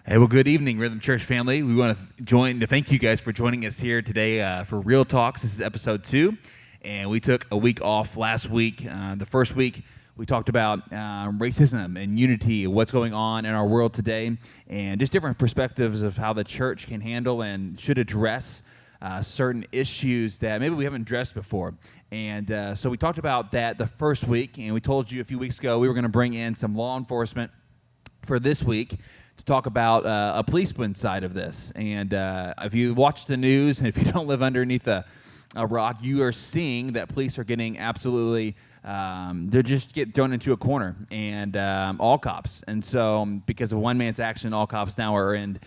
Hey, well, good evening, Rhythm Church family. We want to thank you guys for joining us here today for Real Talks. This is episode 2, and we took a week off last week. The first week, we talked about racism and unity, what's going on in our world today, and just different perspectives of how the church can handle and should address certain issues that maybe we haven't addressed before. And so we talked about that the first week, and we told you a few weeks ago we were going to bring in some law enforcement for this week to talk about a policeman side of this. And if you watch the news and if you don't live underneath a rock, you are seeing that police are getting absolutely, they're just getting thrown into a corner, and all cops. And so because of one man's action, all cops now are in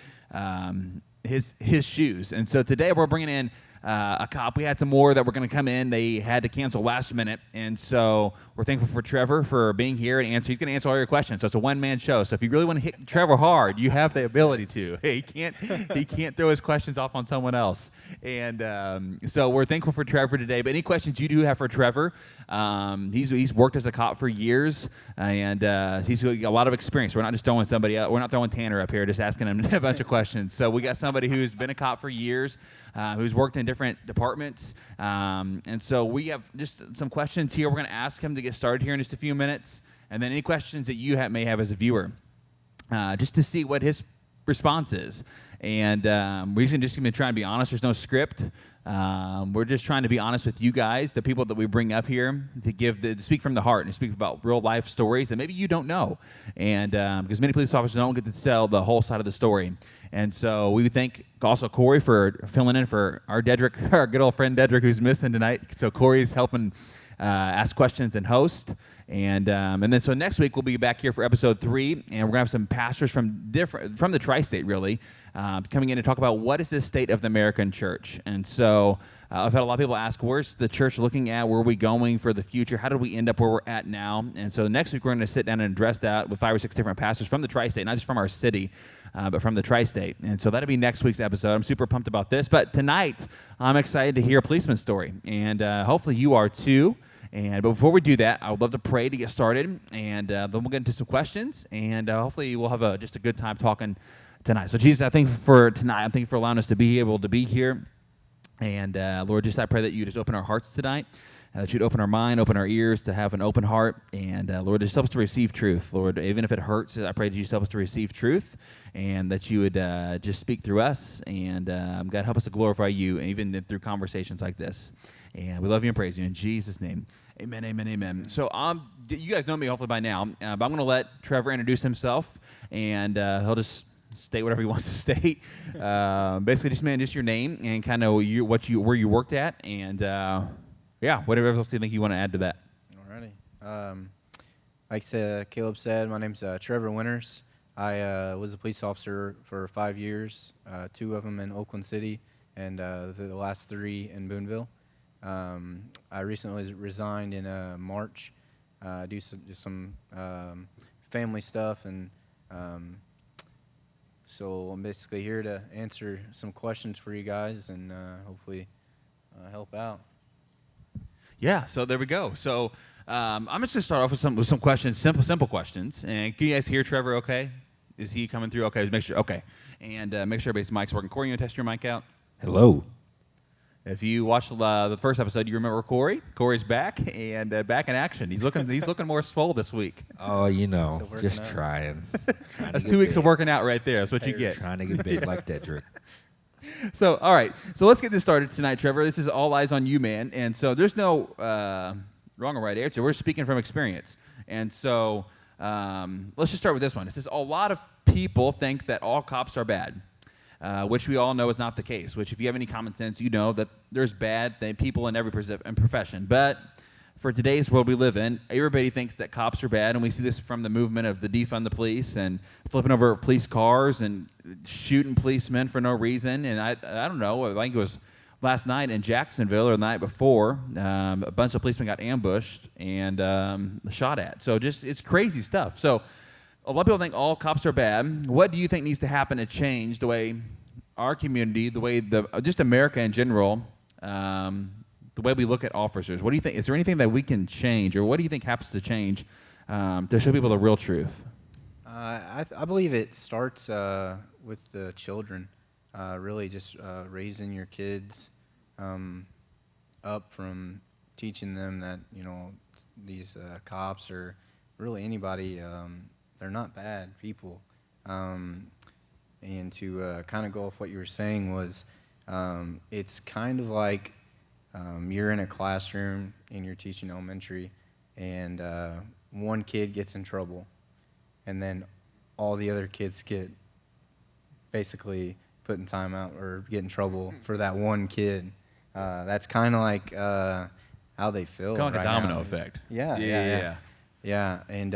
his shoes. And so today we're bringing in a cop. We had some more that were going to come in. They had to cancel last minute, and so we're thankful for Trevor for being here and answer. He's going to answer all your questions. So it's a one-man show. So if you really want to hit Trevor hard, you have the ability to. He can't throw his questions off on someone else. And so we're thankful for Trevor today. But any questions you do have for Trevor, he's worked as a cop for years, and he's got a lot of experience. We're not just throwing somebody up. We're not throwing Tanner up here, just asking him a bunch of questions. So we got somebody who's been a cop for years, who's worked in different departments, and so we have just some questions here. We're going to ask him to get started here in just a few minutes, and then any questions that you may have as a viewer, just to see what his response is. And we're just going to try and be honest. There's no script. We're just trying to be honest with you guys, the people that we bring up here, to speak from the heart and speak about real life stories that maybe you don't know, and because many police officers don't get to tell the whole side of the story. And so we thank also Corey for filling in for our Dedrick, our good old friend Dedrick, who's missing tonight. So Corey's helping ask questions and host. And then so next week we'll be back here for episode 3, and we're gonna have some pastors from the tri-state really coming in to talk about what is the state of the American church. And so I've had a lot of people ask, where's the church looking at? Where are we going for the future? How did we end up where we're at now? And so next week we're going to sit down and address that with 5 or 6 different pastors from the tri-state, not just from our city, but from the tri-state. And so that'll be next week's episode. I'm super pumped about this. But tonight I'm excited to hear a policeman's story, and hopefully you are too. But before we do that, I would love to pray to get started, and then we'll get into some questions, and hopefully we'll have just a good time talking tonight. So Jesus, I thank you for tonight. I thank you for allowing us to be able to be here. And Lord, I pray that you just open our hearts tonight, that you'd open our mind, open our ears to have an open heart. And Lord, just help us to receive truth. Lord, even if it hurts, I pray that you just help us to receive truth, and that you would just speak through us. And God, help us to glorify you, even through conversations like this. And we love you and praise you in Jesus' name. Amen, amen, amen. So you guys know me hopefully by now, but I'm going to let Trevor introduce himself, and he'll just state whatever he wants to state. Basically, just your name and kind of where you worked at, and whatever else you think you want to add to that. Alrighty. Like Caleb said, my name's Trevor Winters. I was a police officer for 5 years, 2 of them in Oakland City, and the last 3 in Boonville. I recently resigned in March, do some family stuff, and so I'm basically here to answer some questions for you guys and hopefully help out. Yeah, so there we go. So I'm just going to start off with some questions, simple questions. And can you guys hear Trevor okay? Is he coming through okay? Make sure, okay. And make sure everybody's mic's working. Corey, you want to test your mic out? Hello. If you watched the first episode, you remember Corey. Corey's back, and back in action. He's looking more swole this week. Oh, just trying. That's 2 weeks of working out right there. That's what you get. Trying to get big like Dedrick. So, all right. So let's get this started tonight, Trevor. This is all eyes on you, man. And so there's no wrong or right answer. We're speaking from experience. And so let's just start with this one. It says, a lot of people think that all cops are bad. Which we all know is not the case, which if you have any common sense, you know that there's bad people in every profession. But for today's world we live in, everybody thinks that cops are bad, and we see this from the movement of the defund the police and flipping over police cars and shooting policemen for no reason. And I don't know, I think it was last night in Jacksonville or the night before, a bunch of policemen got ambushed and shot at. So it's crazy stuff. So a lot of people think all cops are bad. What do you think needs to happen to change the way our community, the way just America in general, the way we look at officers? What do you think? Is there anything that we can change, or what do you think has to change to show people the real truth? I believe it starts with the children. Really, just raising your kids up from teaching them that these cops or really anybody, they're not bad people. And to kind of go off what you were saying was, it's kind of like you're in a classroom and you're teaching elementary, and one kid gets in trouble, and then all the other kids get basically put in timeout or get in trouble for that one kid. That's kind of like how they feel. Kind of like right a domino now. effect. Yeah. And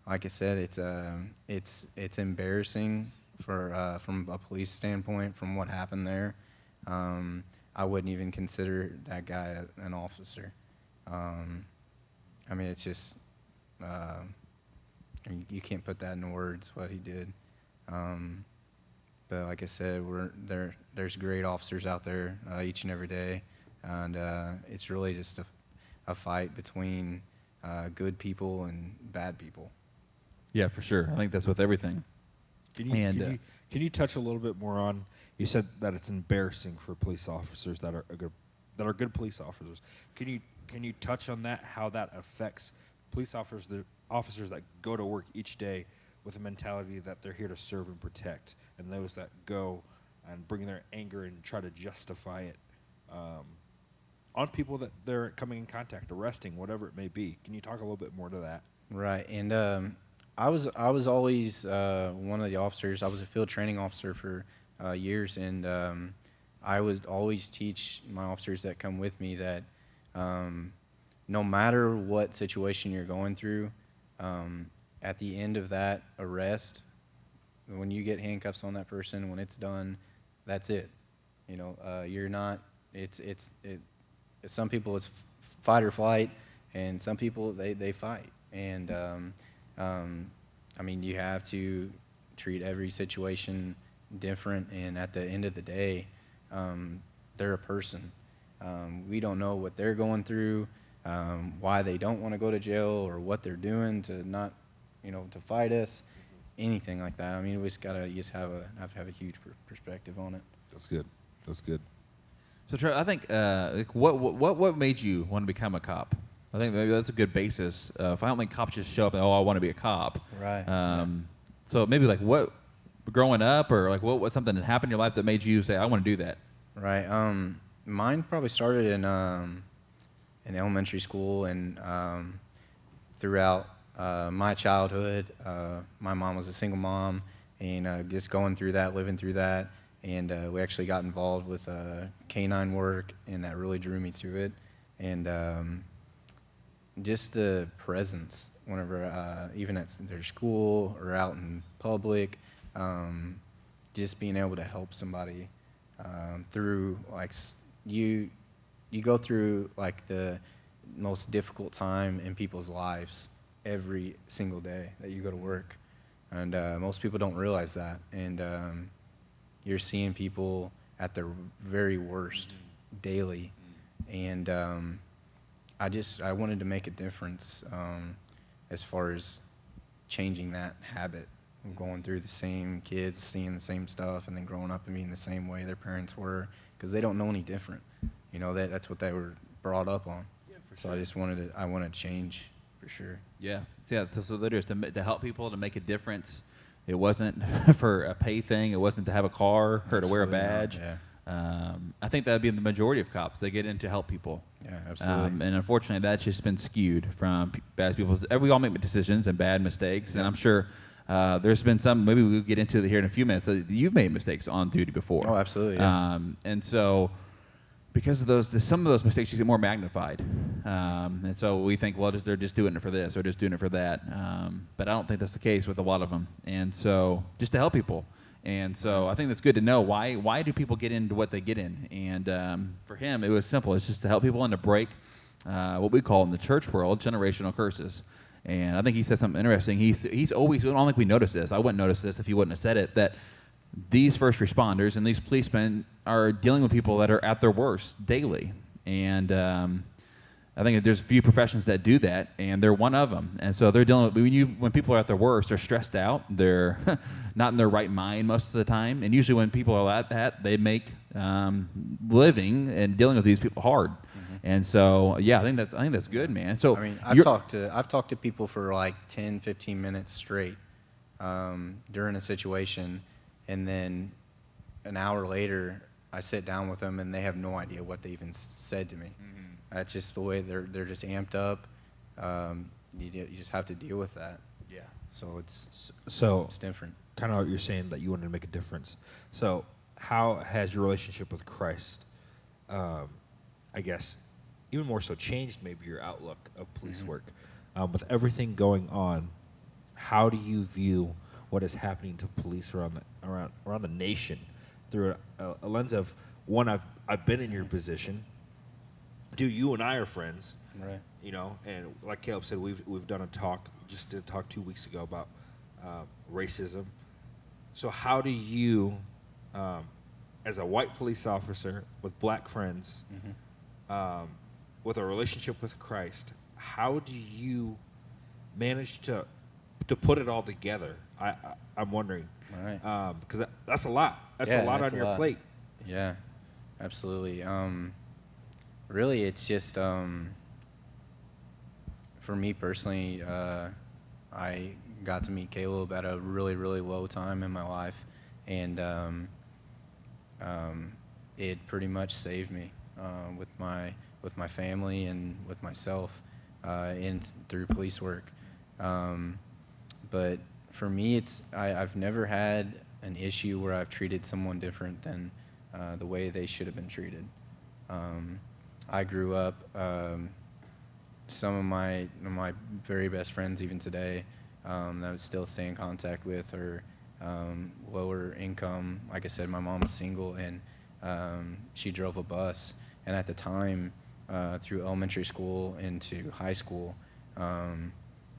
like I said, it's embarrassing for from a police standpoint from what happened there. I wouldn't even consider that guy an officer. I mean, it's just you can't put that into words what he did. But like I said, there's great officers out there each and every day, and it's really just a fight between good people and bad people. Yeah, for sure. I think that's with everything. Can you touch a little bit more on? You said that it's embarrassing for police officers that are good police officers. Can you touch on that? How that affects police officers that go to work each day with a mentality that they're here to serve and protect, and those that go and bring their anger and try to justify it on people that they're coming in contact, arresting, whatever it may be. Can you talk a little bit more to that? Right, and I was always one of the officers. I was a field training officer for years, and I would always teach my officers that come with me that no matter what situation you're going through, at the end of that arrest, when you get handcuffs on that person, when it's done, that's it. You're not. Some people it's fight or flight, and some people they fight. And I mean, you have to treat every situation different. And at the end of the day, they're a person. We don't know what they're going through, why they don't want to go to jail, or what they're doing to not, to fight us, anything like that. I mean, we just have to have a huge perspective on it. That's good. So, Trevor, I think what made you want to become a cop? I think maybe that's a good basis. If I don't think cops just show up and, I want to be a cop. Right. So maybe like what, growing up, or like what was something that happened in your life that made you say, I want to do that? Right. Mine probably started in elementary school, and throughout my childhood, my mom was a single mom, and just going through that, living through that, and we actually got involved with canine work, and that really drew me to it, and just the presence whenever, even at their school or out in public, just being able to help somebody through, like, you go through like the most difficult time in people's lives every single day that you go to work, and most people don't realize that, and you're seeing people at their very worst daily, and I wanted to make a difference as far as changing that habit of going through the same kids, seeing the same stuff, and then growing up and being the same way their parents were, because they don't know any different. That's what they were brought up on. Yeah, for sure. So I wanted to change for sure. Yeah. So that is to help people, to make a difference. It wasn't for a pay thing. It wasn't to have a car or to wear a badge. Yeah. I think that would be the majority of cops. They get in to help people. Yeah, absolutely. And unfortunately, that's just been skewed from bad people. We all make decisions and bad mistakes, and I'm sure there's been some. Maybe we'll get into it here in a few minutes. You've made mistakes on duty before. Oh, absolutely. Yeah. And so, because of those, some of those mistakes just get more magnified. And so we think, well, they're just doing it for this or just doing it for that. But I don't think that's the case with a lot of them. And so, just to help people. And so I think that's good to know. Why do people get into what they get in? And for him, it was simple. It's just to help people and to break what we call in the church world generational curses. And I think he said something interesting. He's always, I don't think we noticed this. I wouldn't notice this if he wouldn't have said it, that these first responders and these policemen are dealing with people that are at their worst daily. And I think that there's a few professions that do that, and they're one of them. And so they're dealing with, when people are at their worst, they're stressed out. They're not in their right mind most of the time. And usually when people are at that, they make living and dealing with these people hard. And so, yeah, I think that's good, man. So I mean, I've talked to people for like 10, 15 minutes straight during a situation, and then an hour later, I sit down with them and they have no idea what they even said to me. That's just the way they're just amped up. You just have to deal with that. Yeah. So it's different. Kind of what you're saying, that you wanted to make a difference. So how has your relationship with Christ, I guess, even more so changed maybe your outlook of police work? With everything going on, how do you view what is happening to police around the nation through a lens of, one, I've been in your position. You and I are friends, Right. you know, and like Caleb said, we've done a talk, just did a talk 2 weeks ago about racism. So how do you, as a white police officer with black friends, with a relationship with Christ, how do you manage to put it all together? I'm wondering, Right. because that's a lot. That's a lot on your plate. Yeah, absolutely. Really, it's just for me personally. I got to meet Caleb at a really, really low time in my life, and it pretty much saved me with my family and with myself, and through police work. But for me, I've never had an issue where I've treated someone different than the way they should have been treated. I grew up, some of my very best friends even today that I would still stay in contact with are lower income. Like I said, my mom was single, and she drove a bus. And at the time, through elementary school into high school,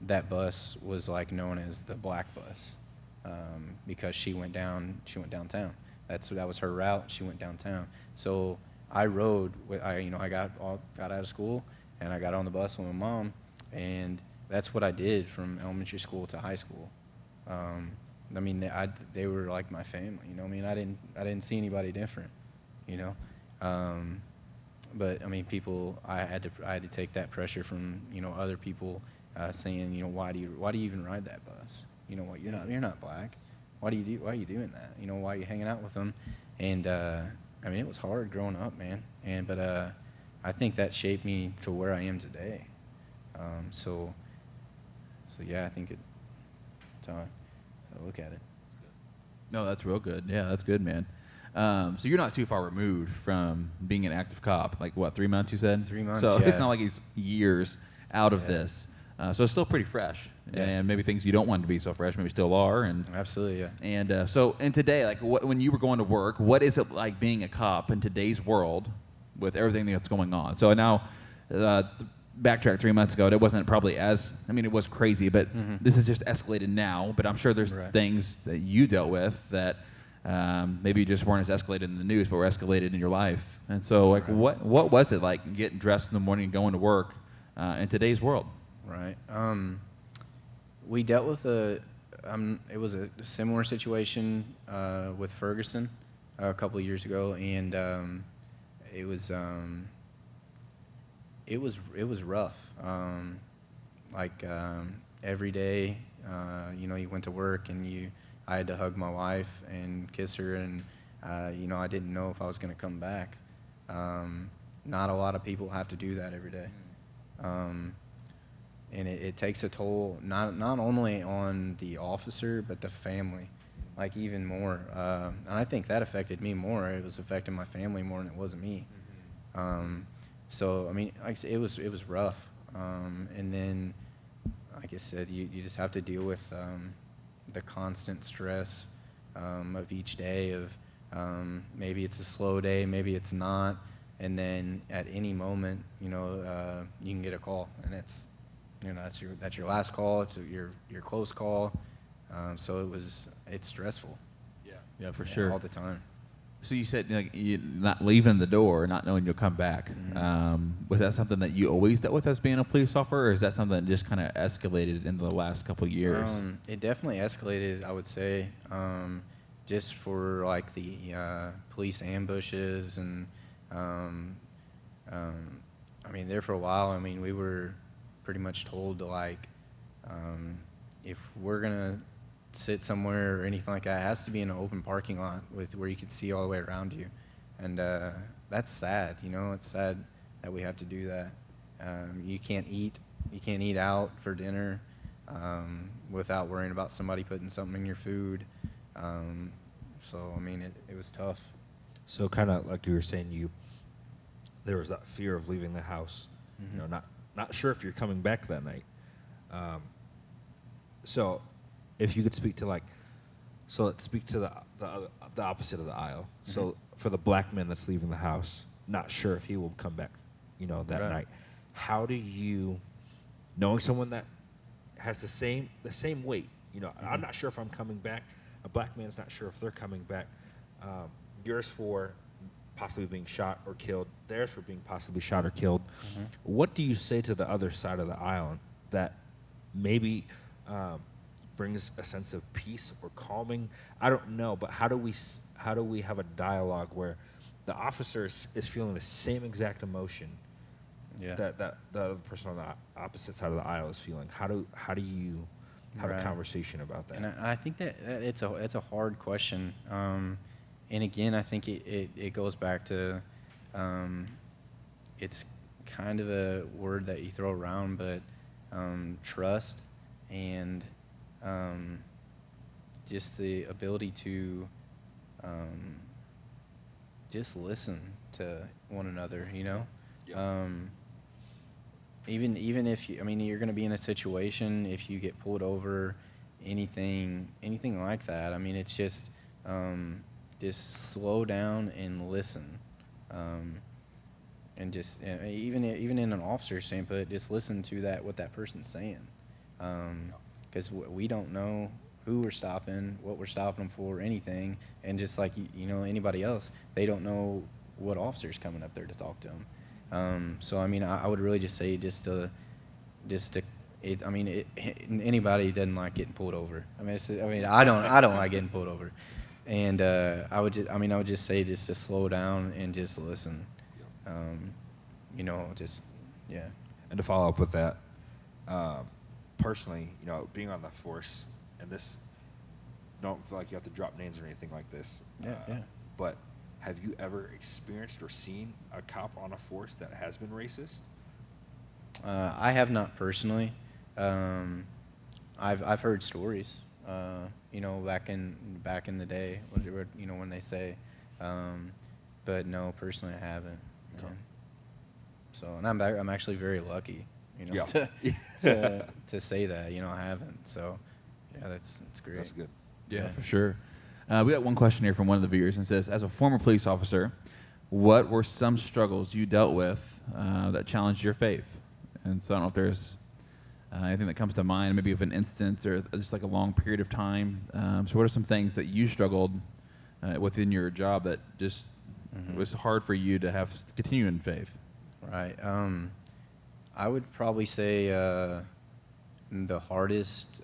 that bus was like known as the black bus because she went downtown. That was her route. She went downtown. So I rode. I got out of school and I got on the bus with my mom, and that's what I did from elementary school to high school. I mean, they were like my family. You know, I mean, I didn't see anybody different. You know, but I mean, I had to take that pressure from other people saying, why do you even ride that bus? You know what? You're not black. Why are you doing that? Why are you hanging out with them? And I mean, it was hard growing up, man. But I think that shaped me to where I am today. So yeah, I think that's how I look at it. No, that's real good. Yeah, that's good, man. So you're not too far removed from being an active cop. Like what, 3 months you said? 3 months, So yeah. it's not like he's years out of this. So it's still pretty fresh. Yeah. And maybe things you don't want to be so fresh maybe still are. And Absolutely, yeah. And today, like when you were going to work, what is it like being a cop in today's world with everything that's going on? So now, backtrack 3 months ago, it wasn't probably it was crazy, but this has just escalated now. But I'm sure there's things that you dealt with that maybe just weren't as escalated in the news, but were escalated in your life. And so, like, what was it like getting dressed in the morning and going to work in today's world? Right. We dealt with it was a similar situation with Ferguson a couple of years ago, and it was rough. Every day, you went to work and I had to hug my wife and kiss her, and I didn't know if I was going to come back. Not a lot of people have to do that every day. And it takes a toll, not only on the officer, but the family, like even more. And I think that affected me more. It was affecting my family more than it was me. So, I mean, like I said, it was rough. And then, like I said, you just have to deal with the constant stress of each day of maybe it's a slow day, maybe it's not. And then at any moment, you can get a call, and that's your last call. It's your close call. So it's stressful. Yeah, for sure. All the time. So you said like you not leaving the door, not knowing you'll come back. Was that something that you always dealt with as being a police officer, or is that something that just kind of escalated in the last couple of years? It definitely escalated, I would say, just for like the police ambushes and, I mean, there for a while. I mean, we were pretty much told to like, if we're gonna sit somewhere or anything like that, it has to be in an open parking lot with where you can see all the way around you, and that's sad. You know, it's sad that we have to do that. You can't eat out for dinner without worrying about somebody putting something in your food. So I mean, it was tough. So kind of like you were saying, there was that fear of leaving the house. You know, not sure if you're coming back that night. So if you could speak to let's speak to the opposite of the aisle. So for the black man that's leaving the house, not sure if he will come back, that Right. night. How do you, knowing someone that has the same weight, I'm not sure if I'm coming back. A black man's not sure if they're coming back. Yours for possibly being shot or killed, theirs for being possibly shot or killed. What do you say to the other side of the aisle that maybe brings a sense of peace or calming? I don't know, but how do we have a dialogue where the officer is feeling the same exact emotion that the other person on the opposite side of the aisle is feeling? How do you have a conversation about that? And I think that it's a hard question. And again, I think it goes back to, it's kind of a word that you throw around, but trust and just the ability to just listen to one another, Even if you're going to be in a situation, if you get pulled over, anything like that. I mean, it's just slow down and listen, and just even in an officer's standpoint, just listen to what that person's saying, because we don't know who we're stopping, what we're stopping them for, anything, and just like anybody else, they don't know what officer's coming up there to talk to them. So I mean, I would really just say anybody doesn't like getting pulled over. I don't like getting pulled over, and I would just say just to slow down and just listen. And to follow up with that, personally, being on the force, and this, don't feel like you have to drop names or anything like this. But have you ever experienced or seen a cop on a force that has been racist? I have not personally. I've heard stories, back in the day, when they say, but no, personally I haven't. Okay. So, and I'm actually very lucky, Yeah. to say that, I haven't. So, yeah, that's great. That's good. Yeah, for sure. We got one question here from one of the viewers, and it says, as a former police officer, what were some struggles you dealt with that challenged your faith? And so I don't know if there's anything that comes to mind, maybe of an instance or just like a long period of time. So what are some things that you struggled within your job that just was hard for you to have continue in faith? Right. I would probably say the hardest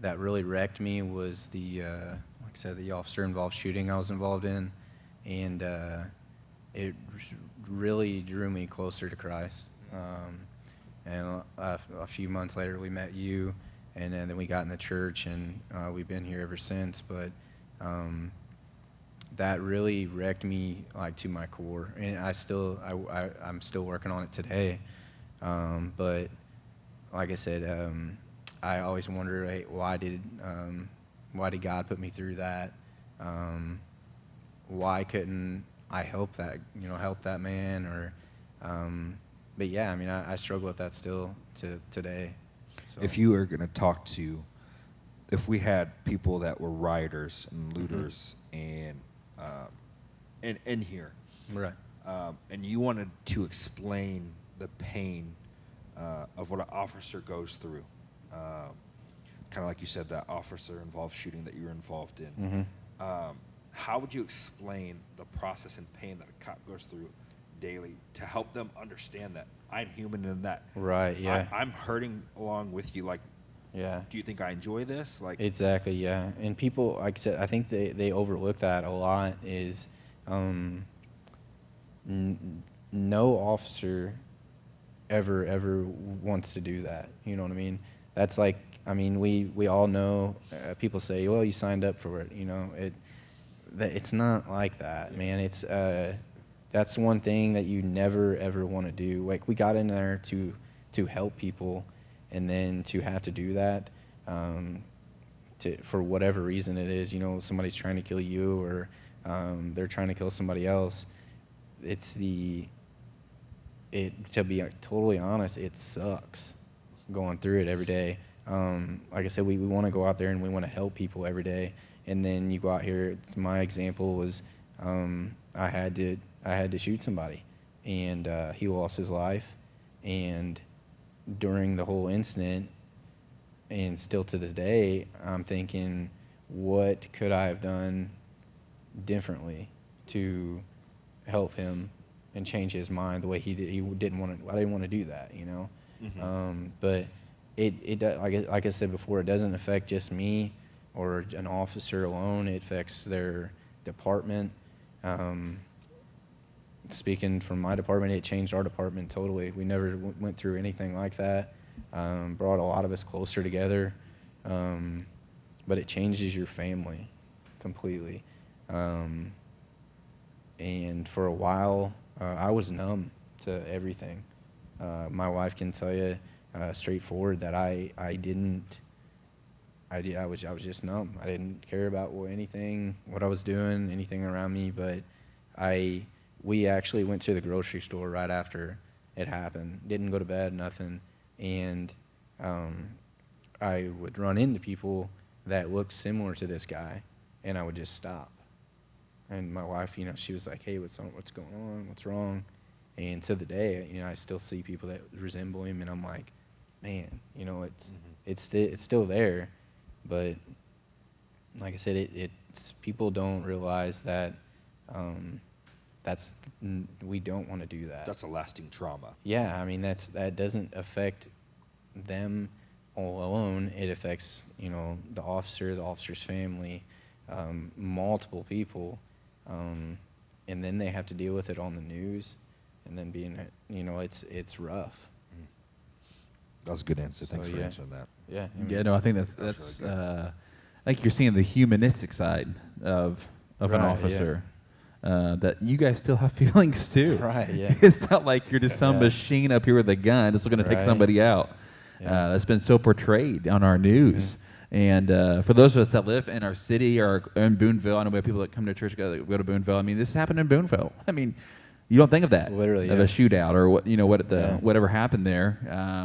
that really wrecked me was the, like I said, the officer-involved shooting I was involved in, and it really drew me closer to Christ. And a few months later, we met you, and then we got in the church, and we've been here ever since. But that really wrecked me like to my core, and I'm still working on it today. But like I said, I always wonder, hey, why did God put me through that? Why couldn't I help that man? Or, but yeah, I mean, I struggle with that still to today. So. If you were going to talk to, if we had people that were rioters and looters and in here, right, and you wanted to explain the pain of what an officer goes through, kind of like you said, that officer-involved shooting that you were involved in, how would you explain the process and pain that a cop goes through daily to help them understand that I'm human and that Right. Yeah. I'm hurting along with you? Like, Yeah. do you think I enjoy this? Like, Exactly, yeah. And people, like I said, I think they overlook that a lot is no officer ever wants to do that. You know what I mean? That's like, I mean, we all know, people say, well, you signed up for it. You know, it's not like that, man. It's, that's one thing that you never, ever want to do. Like, we got in there to help people, and then to have to do that, for whatever reason it is, you know, somebody's trying to kill you, or they're trying to kill somebody else. To be totally honest, it sucks going through it every day. Like I said, we want to go out there and we want to help people every day. And then you go out here. My example was, I had to shoot somebody, and he lost his life. And during the whole incident, and still to this day, I'm thinking, what could I have done differently to help him and change his mind the way he did? He didn't want to. I didn't want to do that, you know. Mm-hmm. But like I said before, it doesn't affect just me or an officer alone. It affects their department. Speaking from my department, it changed our department totally. We never went through anything like that. Brought a lot of us closer together. But it changes your family completely. And for a while, I was numb to everything. My wife can tell you straightforward that I was just numb. I didn't care about what I was doing, anything around me. But we actually went to the grocery store right after it happened. Didn't go to bed, nothing. And I would run into people that looked similar to this guy, and I would just stop. And my wife, you know, she was like, "Hey, what's going on? What's wrong?" And to the day, you know, I still see people that resemble him, and I'm like, man, you know, it's still there. But like I said, it's people don't realize that we don't want to do that. That's a lasting trauma. Yeah, I mean, that doesn't affect them all alone. It affects, you know, the officer's family, multiple people, and then they have to deal with it on the news, and then you know, it's rough. That was a good answer. So, Thanks for yeah. answering that. Yeah. Yeah, no, I think that's really good. I think you're seeing the humanistic side of an Right, officer. That you guys still have feelings too. Right, yeah. It's not like you're just some Yeah. machine up here with a gun just looking to take Right. somebody out. Yeah. That's been so portrayed on our news. And for those of us that live in our city or in Booneville, I know we have people that come to church go to Booneville. I mean, this happened in Booneville. I mean, you don't think of that. Literally, of yeah. a shootout or Yeah. whatever happened there.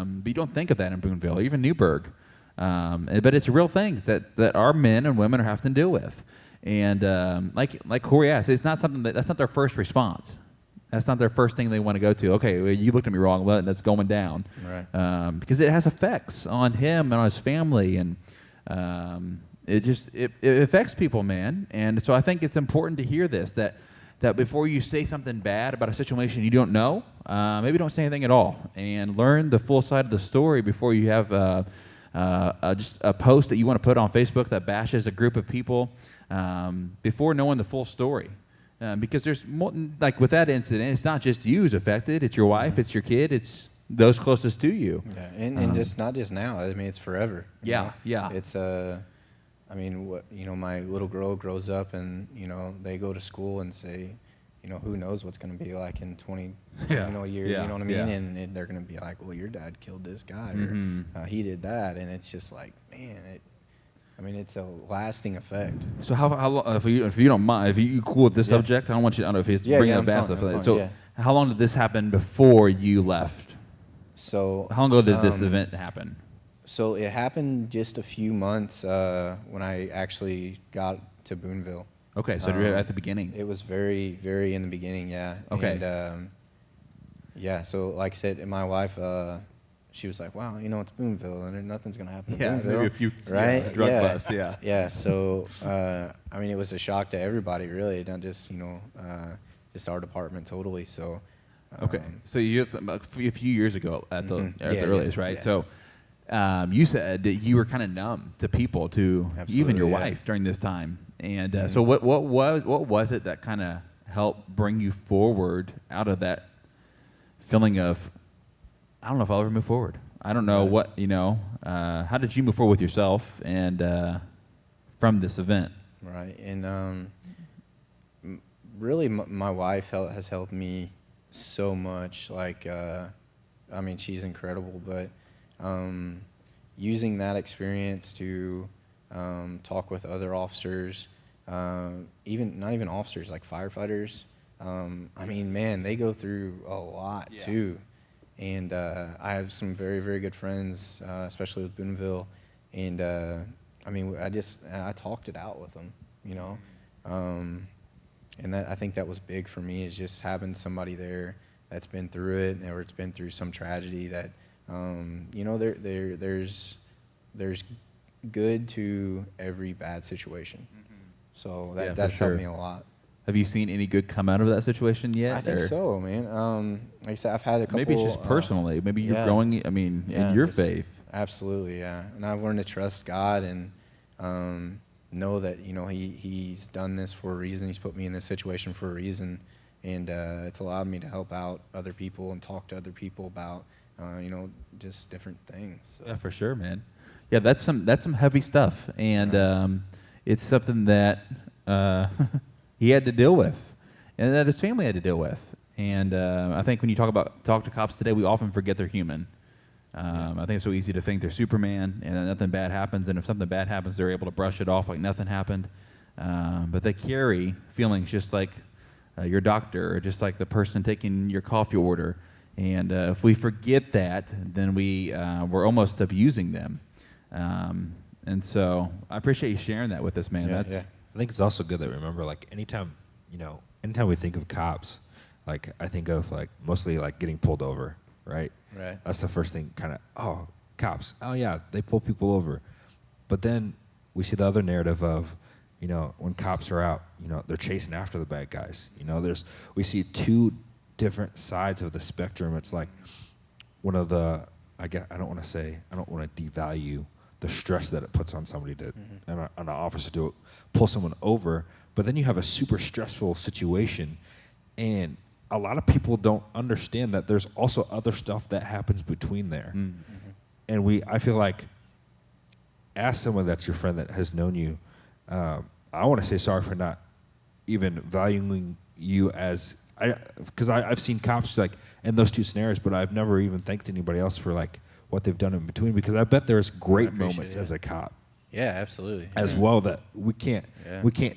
But you don't think of that in Booneville, even Newburgh. But it's real things that our men and women are having to deal with. And like Corey asked, it's not something that's not their first response. That's not their first thing they want to go to. Okay, well, you looked at me wrong. Well, that's going down. Right. Because it has effects on him and on his family, and it affects people, man. And so I think it's important to hear this that before you say something bad about a situation you don't know, maybe don't say anything at all, and learn the full side of the story before you have just a post that you want to put on Facebook that bashes a group of people. Before knowing the full story. Because there's more, like with that incident, it's not just you who's affected, it's your wife, it's your kid, it's those closest to you. Yeah, and just not just now. I mean, it's forever. you Yeah, know? yeah. It's I mean, my little girl grows up, and you know, they go to school and say, you know, who knows what's going to be like in 20 Yeah, years. yeah, You know what I mean? yeah. And they're going to be like, well, your dad killed this guy, Mhm. or he did that, and it's just like, man, it's a lasting effect. So how long, if you don't mind, if you cool with this Yeah. subject, I don't want you. I don't know if he's Yeah, bringing yeah, up I'm bad fine, stuff. I'm fine, So yeah. how long did this happen before you left? So How long ago did this event happen? So it happened just a few months when I actually got to Booneville. Okay, so you're at the beginning. It was very, very in the beginning, yeah. Okay. And yeah, so like I said, my wife, she was like, wow, it's Boonville, and nothing's gonna happen. Yeah, in Boonville, maybe a few right? drug bust. Yeah. Yeah. So I mean, it was a shock to everybody, really, not just just our department totally. So. Okay, so you a few years ago at the earliest, right? Yeah. So you said that you were kind of numb to people, to even Absolutely, your yeah. wife during this time. And so what was it that kind of helped bring you forward out of that feeling of, I don't know if I'll ever move forward. I don't know how did you move forward with yourself and from this event? Right, and really, my wife has helped me so much. Like, I mean, she's incredible, but using that experience to talk with other officers, even not even officers, like firefighters. I mean, man, they go through a lot too. And I have some very, very good friends, especially with Boonville. And I mean, I talked it out with them, and I think that was big for me, is just having somebody there that's been through it, or it's been through some tragedy that, there's good to every bad situation. So that's helped me a lot. Have you seen any good come out of that situation yet? I think so, man. Like I said, I've had a couple. Maybe it's just personally. Maybe you're growing. I mean, in your faith. Absolutely, yeah. And I've learned to trust God and know that He's done this for a reason. He's put me in this situation for a reason, and it's allowed me to help out other people and talk to other people about just different things. So. Yeah, for sure, man. Yeah, that's some heavy stuff, and it's something that he had to deal with, and that his family had to deal with. And I think when you talk to cops today, we often forget they're human. I think it's so easy to think they're Superman and that nothing bad happens, and if something bad happens, they're able to brush it off like nothing happened. But they carry feelings just like your doctor, or just like the person taking your coffee order. And if we forget that, then we're almost abusing them. And so I appreciate you sharing that with us, man. I think it's also good that we remember, like, anytime we think of cops, like, I think of, like, mostly, like, getting pulled over, right? Right. That's the first thing, kind of, cops. Oh, yeah, they pull people over. But then we see the other narrative of, when cops are out, they're chasing after the bad guys. We see two different sides of the spectrum. It's like one of the, I don't want to devalue the stress that it puts on somebody on an officer to pull someone over, but then you have a super stressful situation, and a lot of people don't understand that there's also other stuff that happens between there. And I feel like, as someone that's your friend that has known you, I want to say sorry for not even valuing you because I've seen cops like in those two scenarios, but I've never even thanked anybody else for like what they've done in between, because I bet there's great moments as a cop. Yeah, absolutely. As well that we can't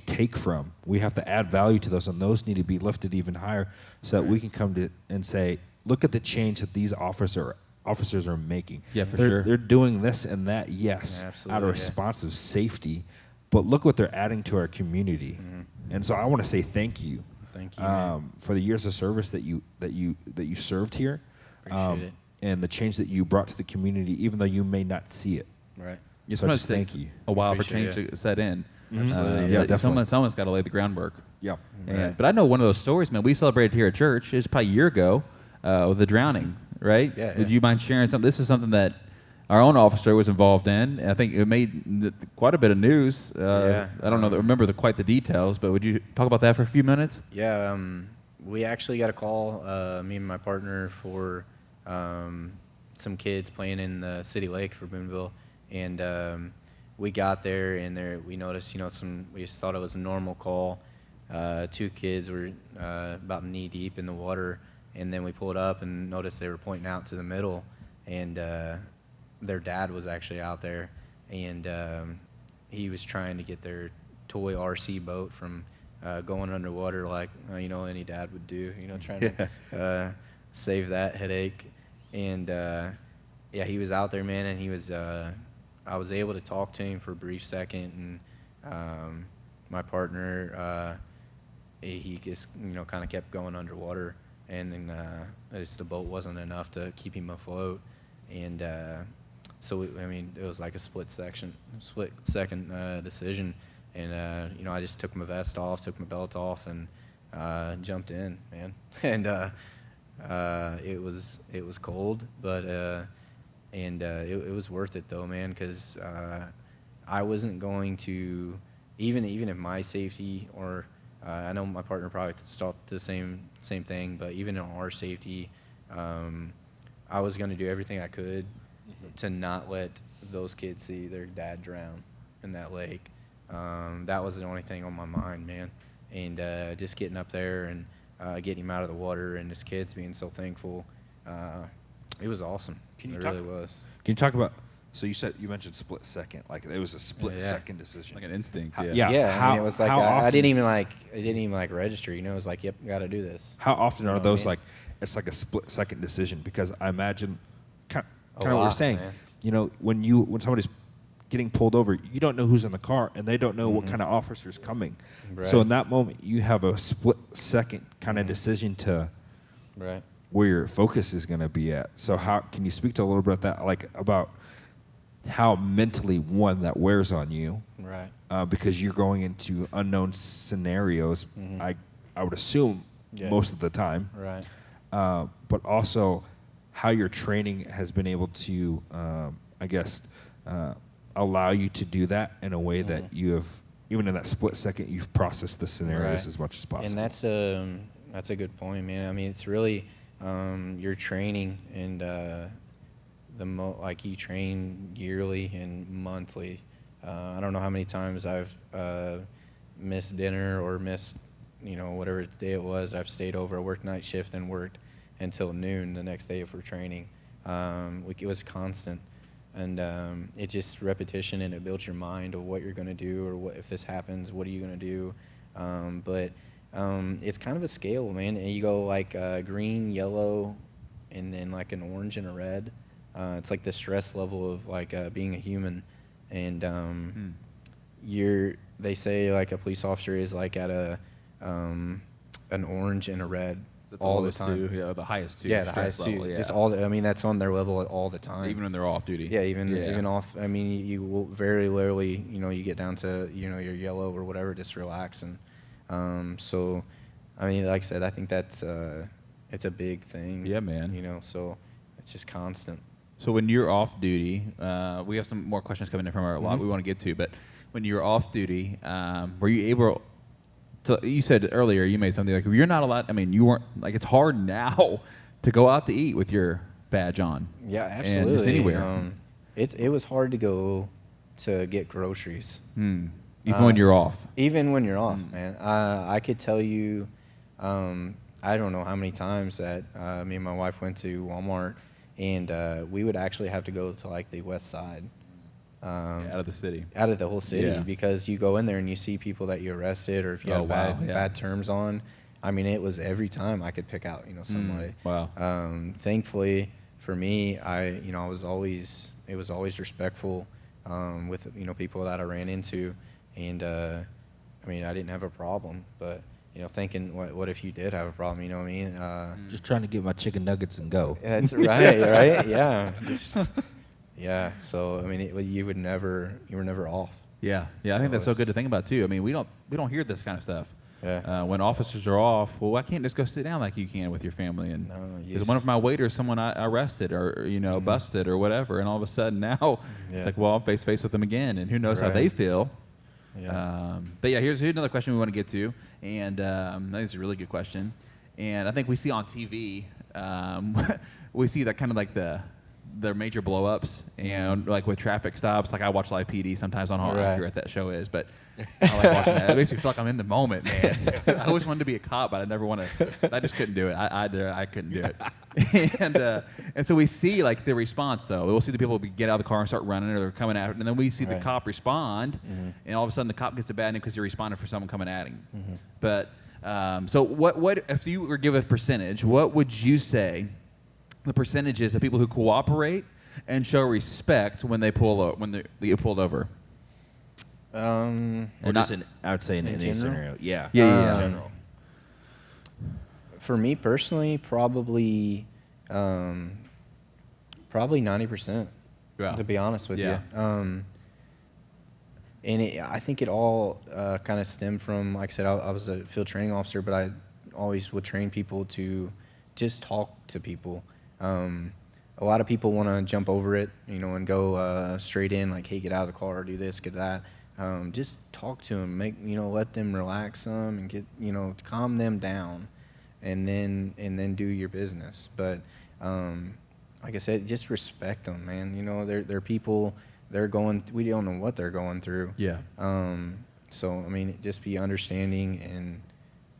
take from. We have to add value to those, and those need to be lifted even higher so that we can come to and say, look at the change that these officers are making. Yeah, sure. They're doing this and that, yes, out of response of safety, but look what they're adding to our community. And so I want to say thank you. Thank you, for the years of service that you served here. Appreciate it. And the change that you brought to the community, even though you may not see it. Right. Just So just thank you. A while for Appreciate change to set in. Absolutely. Yeah, definitely. Someone's got to lay the groundwork. Yeah. Right. But I know one of those stories, man. We celebrated here at church. It was probably a year ago, with the drowning, right? Yeah. Would you mind sharing something? This is something that our own officer was involved in. I think it made quite a bit of news. I don't remember quite the details, but would you talk about that for a few minutes? Yeah. We actually got a call, me and my partner, for some kids playing in the city lake for Boonville, and we got there, and we noticed, we just thought it was a normal call. 2 kids were about knee deep in the water, and then we pulled up and noticed they were pointing out to the middle, and their dad was actually out there, and he was trying to get their toy RC boat from going underwater, like any dad would do, trying to save that headache. And he was out there, man, and he was. I was able to talk to him for a brief second, and my partner, he just kind of kept going underwater, and then the boat wasn't enough to keep him afloat. and so I mean, it was like a split second decision, and you know, I just took my vest off, took my belt off, and jumped in, man. And it was cold, but it was worth it though, man, because I wasn't going to, even if my safety, or I know my partner probably thought the same thing, but even in our safety, I was going to do everything I could to not let those kids see their dad drown in that lake. That was the only thing on my mind, man. And just getting up there and getting him out of the water, and his kids being so thankful, it was awesome. It really was. Can you talk about? So you mentioned split second, like it was a split second decision, Like an instinct. How- yeah. yeah. I mean, it was like how I often- didn't even register. You know, it was like, yep, got to do this. How often You know are what I those mean? like? It's like a split second decision, because I imagine kind A of what we're lot, saying. man. You know, when somebody's getting pulled over, you don't know who's in the car, and they don't know what kind of officer's coming. So Right. in that moment, you have a split second kind of decision to Right. where your focus is going to be at. So how can you speak to a little bit of that, like about how mentally that wears on you, Right. because you're going into unknown scenarios. Mhm. I would assume Yeah. most of the time. Right. But also how your training has been able to, I guess, allow you to do that in a way that you have, even in that split second, you've processed the scenarios Right. as much as possible. And that's a good point, man. I mean, it's really your training, and like you train yearly and monthly. I don't know how many times I've missed dinner or missed, you know, whatever day it was. I've stayed over, worked night shift, and worked until noon the next day for training. It was constant, and it just repetition, and it builds your mind of what you're going to do, or what if this happens, what are you going to do. But it's kind of a scale, man. And you go like green, yellow, and then like an orange and a red. It's like the stress level of like being a human, and they say like a police officer is like at an orange and a red all the time. Yeah, the highest two. Yeah, the stress highest level, two. yeah. Just all. I mean, that's on their level all the time. Even when they're off duty. Yeah, even off. I mean, you will very rarely, you know, you get down to, you know, your yellow or whatever, just relax. And so, I mean, like I said, I think that's it's a big thing. Yeah, man. You know, so it's just constant. So when you're off duty, we have some more questions coming in from our lot Mhm. we want to get to, but when you're off duty, were you able to, you said earlier, you made something like, you're not allowed, I mean, you weren't, like, it's hard now to go out to eat with your badge on. Yeah, And absolutely. just anywhere. It was hard to go to get groceries. Even when you're off. Even when you're off, man. I could tell you, I don't know how many times that me and my wife went to Walmart, and we would actually have to go to like the west side. Out of the city. Out of the whole city, Yeah. because you go in there and you see people that you arrested, or if you Oh, have wow, yeah. bad terms on. I mean, it was every time I could pick out, you know, somebody. Wow. Thankfully for me, it was always respectful with, you know, people that I ran into, and I mean, I didn't have a problem, but you know, thinking what if you did have a problem, you know what I mean? Just trying to get my chicken nuggets and go. That's right, right? Yeah. Yeah. So I mean, you were never off. Yeah, I think So that's so it's- good to think about too. I mean, we don't hear this kind of stuff. Yeah. When officers are off, well, I can't just go sit down like you can with your family. And No, because one of my waiters, someone I arrested or busted or whatever, and all of a sudden now Yeah. it's like, well, I'm face to face with them again, and who knows how Right. they feel. Yeah. But yeah, here's another question we want to get to, and I think it's a really good question. And I think we see on TV, we see that kind of like their major blow-ups, and like with traffic stops. Like I watch Live PD sometimes on how Right. accurate that show is, but I like watching that. It makes me feel like I'm in the moment, man. I always wanted to be a cop, but I never want to. I just couldn't do it. I couldn't do it. And so we see like the response though. We'll see the people get out of the car and start running, or they're coming at it, and then we see the Right. cop respond, Mhm. and all of a sudden the cop gets a bad name because he responded for someone coming at him. Mhm. But so what if you were given a percentage? What would you say the percentage is of people who cooperate and show respect when they they get pulled over? Or Or just not- I would say in in any general? scenario. Yeah. Yeah. In general. For me personally, probably Probably 90%. Yeah. To be honest with Yeah. you. And I think it all kind of stemmed from, like I said, I was a field training officer, but I always would train people to just talk to people. A lot of people want to jump over it, and go straight in, like, hey, get out of the car, do this, get that. Just talk to them, let them relax them and get, calm them down, and then do your business. But like I said, just respect them, man. They're people. We don't know what they're going through. Yeah. So I mean, just be understanding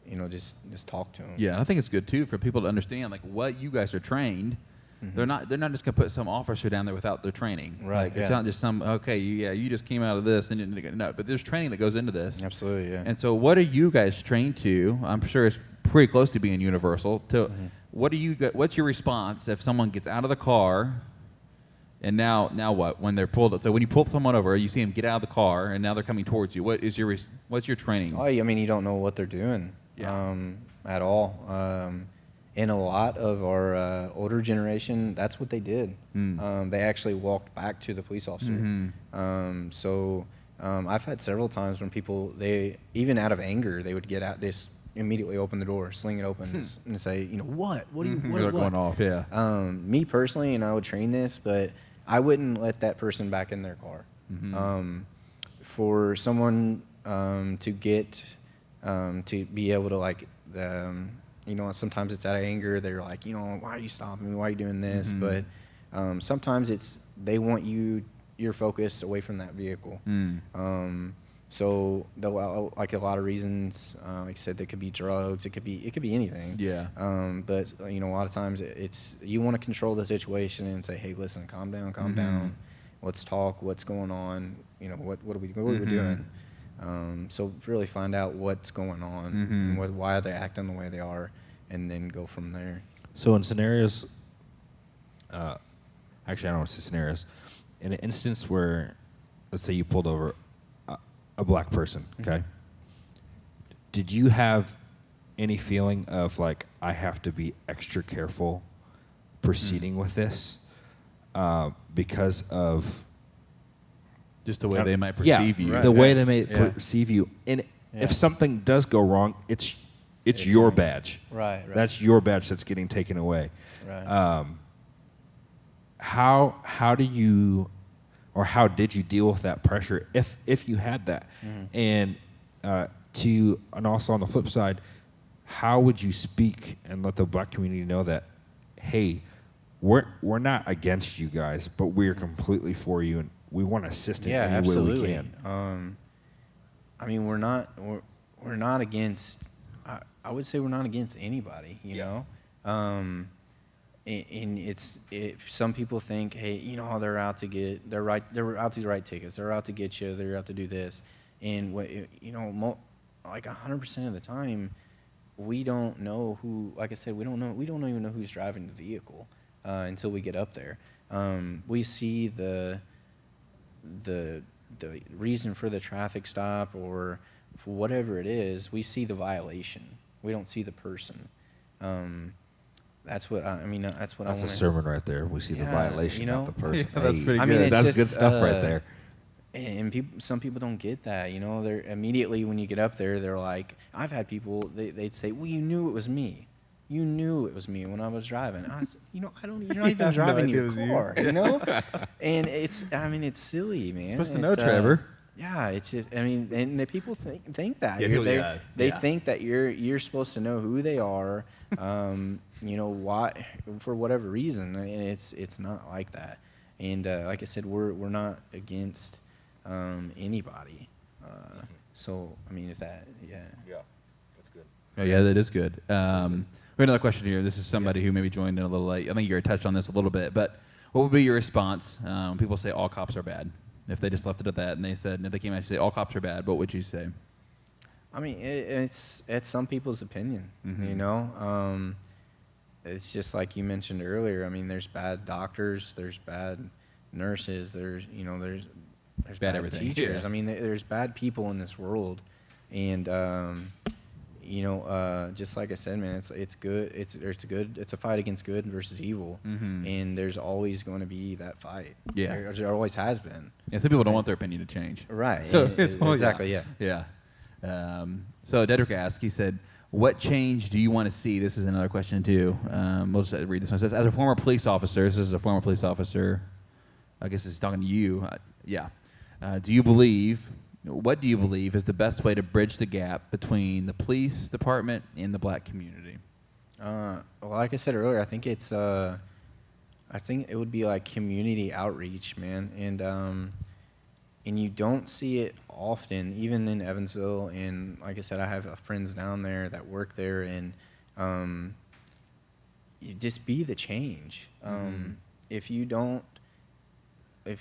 and just talk to them. Yeah, I think it's good too for people to understand like what you guys are trained. Mhm. They're not just gonna put some officer down there without their training. Right, Like, it's yeah. not just you just came out of this and no, but there's training that goes into this. Absolutely, yeah. And so, what are you guys trained to? I'm sure it's pretty close to being universal. What's your response if someone gets out of the car? And now what? When they're pulled, so when you pull someone over, you see them get out of the car, and now they're coming towards you. What's your training? Oh, I mean, you don't know what they're doing at all. And a lot of our older generation, that's what they did. They actually walked back to the police officer. Mhm. So I've had several times when people, even out of anger, they would get out, just immediately open the door, sling it open, and say, what? What are you? What? They're What? going off, yeah. Me personally, and I would train this, but I wouldn't let that person back in their car. Mhm. For someone to get to be able to, like, sometimes it's out of anger. They're like, why are you stopping me? Why are you doing this? Mhm. But sometimes they want your focus away from that vehicle. So like a lot of reasons, like I said, there could be drugs, it could be anything. Yeah. But a lot of times it's you want to control the situation and say, hey, listen, calm down, let's talk, what's going on, what are we doing? So really find out what's going on and why are they acting the way they are, and then go from there. So in scenarios, actually I don't want to say scenarios, in an instance where, let's say you pulled over a black person, okay? Did you have any feeling of like, I have to be extra careful proceeding with this because of Just the way they might yeah, perceive you. Right. the way they may Yeah. perceive you, and Yeah. if something does go wrong, it's your your- badge. Right. That's your badge that's getting taken away. Right. How do you, or how did you deal with that pressure if you had that? And and also on the flip side, how would you speak and let the black community know that, hey, we're not against you guys, but we're completely for you and we want to assist in any absolutely. way we can. I mean, we're not against. I would say we're not against anybody. And some people think, hey, they're out to write tickets, they're out to get you, they're out to do this, and like 100% of the time, we don't know who. Like I said, we don't even know who's driving the vehicle until we get up there. We see the reason for the traffic stop, or for whatever it is, we see the violation. We don't see the person. That's what I mean. That's what I That's want. a sermon right there. We see the Yeah, violation, not the person. Yeah, that's pretty I mean, good. it's That's just, good stuff right there. And some people don't get that. They're immediately when you get up there, they're like, I've had people. They'd say, "Well, you knew it was me. You knew it was me when I was driving." I said, I don't. You're not even driving your car. And it's silly, man. You're supposed to know, Trevor. Yeah, it's just. And the people think that. Yeah, They think that you're supposed to know who they are. Why, for whatever reason, and it's not like that. And like I said, we're not against anybody. So if that, Yeah, that's good. Oh, yeah, that is good. We have another question here. This is somebody who maybe joined in a little late. I think you already touched on this a little bit, but what would be your response when people say all cops are bad? If they just left it at that and they said, if they came out and say all cops are bad, what would you say? It's some people's opinion. It's just like you mentioned earlier. There's bad doctors, there's bad nurses, there's bad everything. teachers. Yeah. There's bad people in this world, and just like I said, man, it's good. It's a fight against good versus evil, and there's always going to be that fight. Yeah. There always has been. Yeah, some people don't want their opinion to change. Right. So and it's exactly, yeah. Yeah. So Dedrick asked, he said, what change do you want to see? This is another question, too. We'll just read this one. It says, as a former police officer, this is a former police officer, I guess he's talking to you. What do you believe is the best way to bridge the gap between the police department and the black community? Well, like I said earlier, I think it would be like community outreach, man, and you don't see it often, even in Evansville. And like I said, I have friends down there that work there, and you just be the change. If you don't,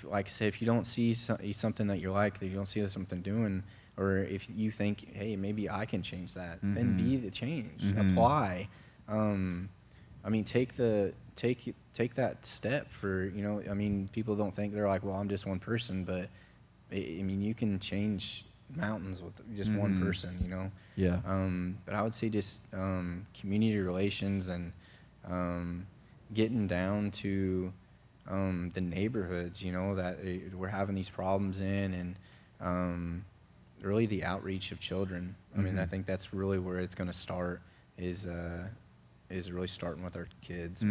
like I said, if you don't see something that you like, that you don't see something doing, or if you think, hey, maybe I can change that, then be the change. Apply. I mean, take that step for, I mean, people don't think, they're like, well, I'm just one person, but I mean, you can change mountains with just one person, Yeah. But I would say just community relations and getting down to the neighborhoods, that we're having these problems in, and really the outreach of children. I mean, I think that's really where it's going to start, is really starting with our kids.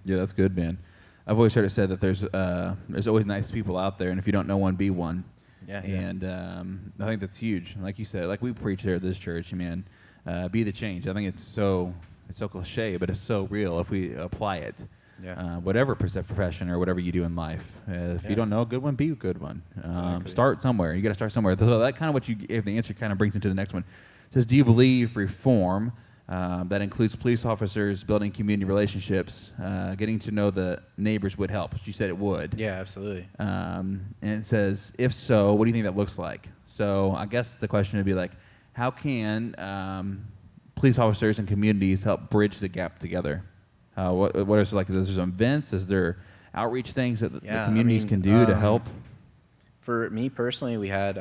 Yeah, that's good, man. I've always heard it said that there's always nice people out there, and if you don't know one, be one. Yeah. And I think that's huge. Like you said, like we preach there at this church, man, be the change. I think it's so cliche, but it's so real if we apply it. Yeah. Whatever profession or whatever you do in life. If you don't know a good one, be a good one. Exactly. Start somewhere. You got to start somewhere. So that kind of what you give the answer kind of brings into the next one. It says, do you believe reform that includes police officers building community relationships, getting to know the neighbors would help? Which you said it would. Yeah, absolutely. And it says, if so, what do you think that looks like? So I guess the question would be like, how can police officers and communities help bridge the gap together? What is like? Is there some events? Is there outreach things that the communities can do to help? For me personally, we had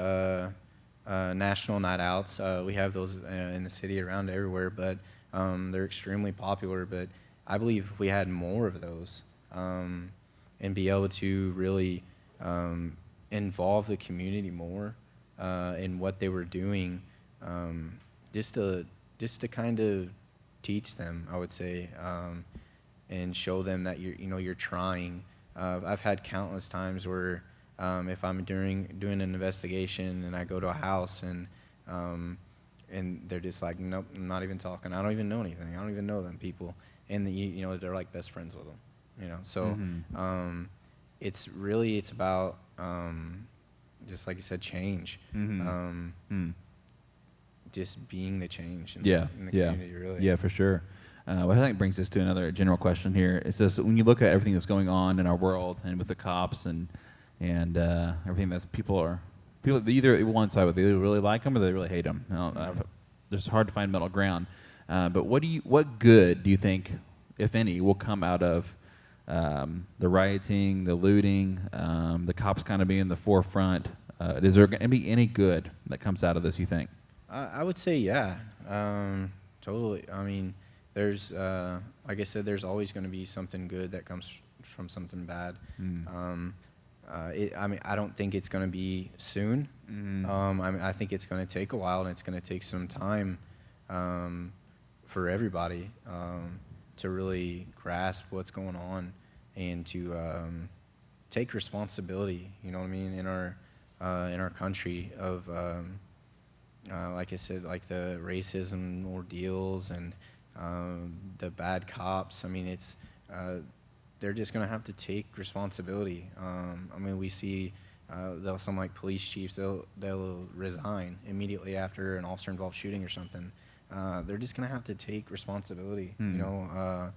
national night outs. We have those in the city around everywhere, but they're extremely popular. But I believe if we had more of those and be able to really involve the community more in what they were doing, just to kind of teach them, I would say, and show them that you're trying. I've had countless times where if I'm doing an investigation and I go to a house and they're just like, nope, I'm not even talking. I don't even know anything. I don't even know them people, and they're like best friends with them. So it's about just like you said, change. Just being the change in the community, really. Yeah, for sure. Well, I think it brings us to another general question here. It's just when you look at everything that's going on in our world and with the cops and everything that's people either one side, they either really like them or they really hate them. It's hard to find middle ground. But what good do you think, if any, will come out of the rioting, the looting, the cops kind of being in the forefront? Is there going to be any good that comes out of this, you think? I would say, yeah, totally. I mean, there's, like I said, there's always going to be something good that comes from something bad. I mean, I don't think it's going to be soon. I mean, I think it's going to take a while, and it's going to take some time for everybody to really grasp what's going on and to take responsibility. You know what I mean, in our country of, like I said, like the racism ordeals and the bad cops. I mean, it's they're just going to have to take responsibility. I mean, we see some like police chiefs, they'll resign immediately after an officer-involved shooting or something. They're just going to have to take responsibility, and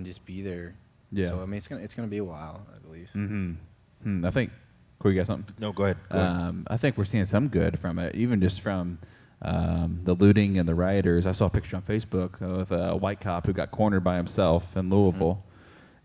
just be there. Yeah. So I mean, it's gonna be a while, I believe. I think. Corey, you got something? No, go ahead. I think we're seeing some good from it, even just from the looting and the rioters. I saw a picture on Facebook of a white cop who got cornered by himself in Louisville,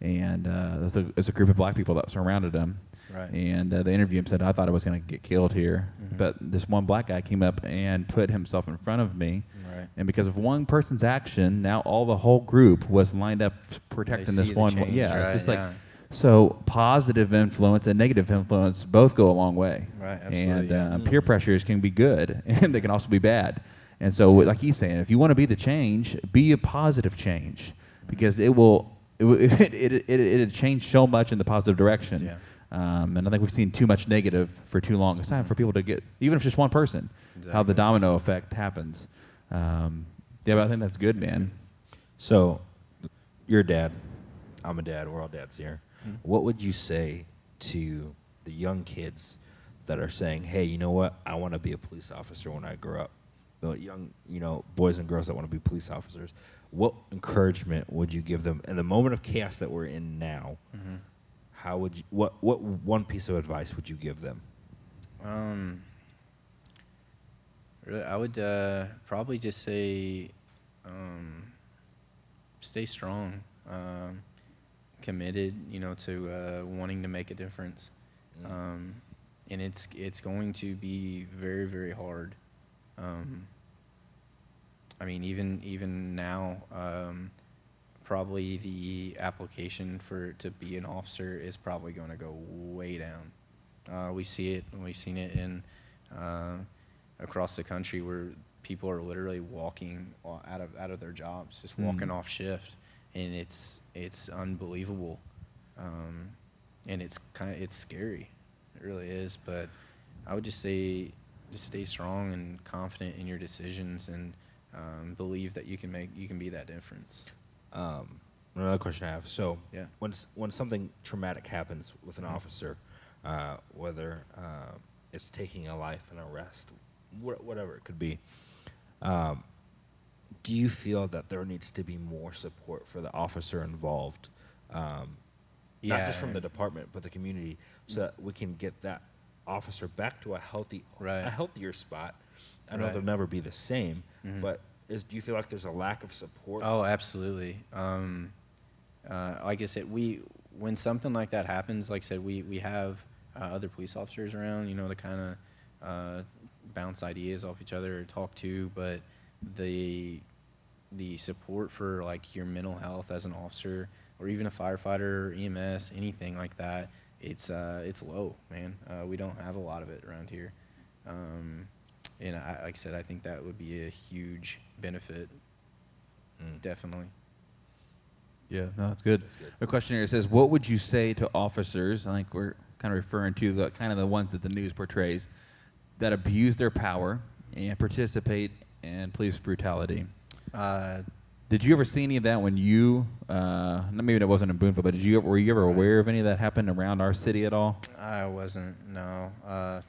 and there's a group of black people that surrounded him. Right. And they interviewed him, said, I thought I was going to get killed here. Mhm. But this one black guy came up and put himself in front of me. Right. And because of one person's action, now the whole group was lined up protecting They this see the one. change, Yeah, right, it's just yeah. like, so positive influence and negative influence both go a long way. Right, absolutely, And yeah. peer pressures can be good, and they can also be bad. And so, like he's saying, if you want to be the change, be a positive change, because it'll change so much in the positive direction. Yeah. And I think we've seen too much negative for too long. It's time for people to get, even if it's just one person, how the Exactly. domino effect happens. Yeah, but I think that's good, man. So, you're a dad. I'm a dad. We're all dads here. Mhm. What would you say to the young kids that are saying, "Hey, you know what? I want to be a police officer when I grow up." The young, boys and girls that want to be police officers. What encouragement would you give them in the moment of chaos that we're in now? Mhm. How would you? What one piece of advice would you give them? Really, I would probably just say, stay strong, committed, to wanting to make a difference. And it's going to be very, very hard. I mean, even now, probably the application to be an officer is probably going to go way down. We see it, and we've seen it in across the country where people are literally walking out of their jobs, just walking off shift, and it's unbelievable, and it's scary. It really is. But I would just say, just stay strong and confident in your decisions, and believe that you can be that difference. Another question I have. So, Yeah. when something traumatic happens with an officer, whether it's taking a life, an arrest, whatever it could be, do you feel that there needs to be more support for the officer involved, not just from the department but the community, so that we can get that officer back to a healthier spot? I know Right. they'll never be the same, Mhm. but do you feel like there's a lack of support? Oh, absolutely. Like I said, when something like that happens, like I said, we have other police officers around, to kind of bounce ideas off each other or talk to, but the support for like your mental health as an officer, or even a firefighter, EMS, anything like that, it's low, man. We don't have a lot of it around here. And like I said, I think that would be a huge benefit. Definitely. Yeah, no, that's good. The question here says, what would you say to officers, I think we're kind of referring to the ones that the news portrays, that abuse their power and participate in police brutality? Did you ever see any of that when you, maybe it wasn't in Boonville, but were you ever aware of any of that happened around our city at all? I wasn't, no,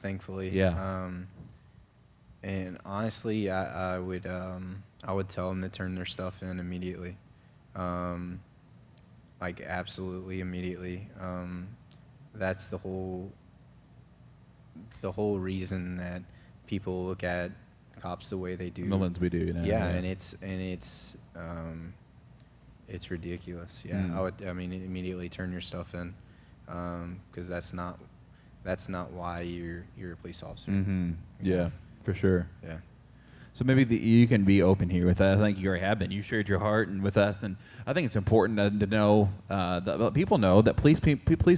thankfully. Yeah. And honestly, I would tell them to turn their stuff in immediately. Like absolutely immediately. That's the whole reason that people look at cops the way they do. The lens we do, Yeah, and it's ridiculous. Yeah, I mean, immediately turn your stuff in, because that's not why you're a police officer. Mm-hmm. Yeah, for sure. Yeah. So maybe you can be open here with us. I think you already have been. You shared your heart and with us, and I think it's important to know that people know that police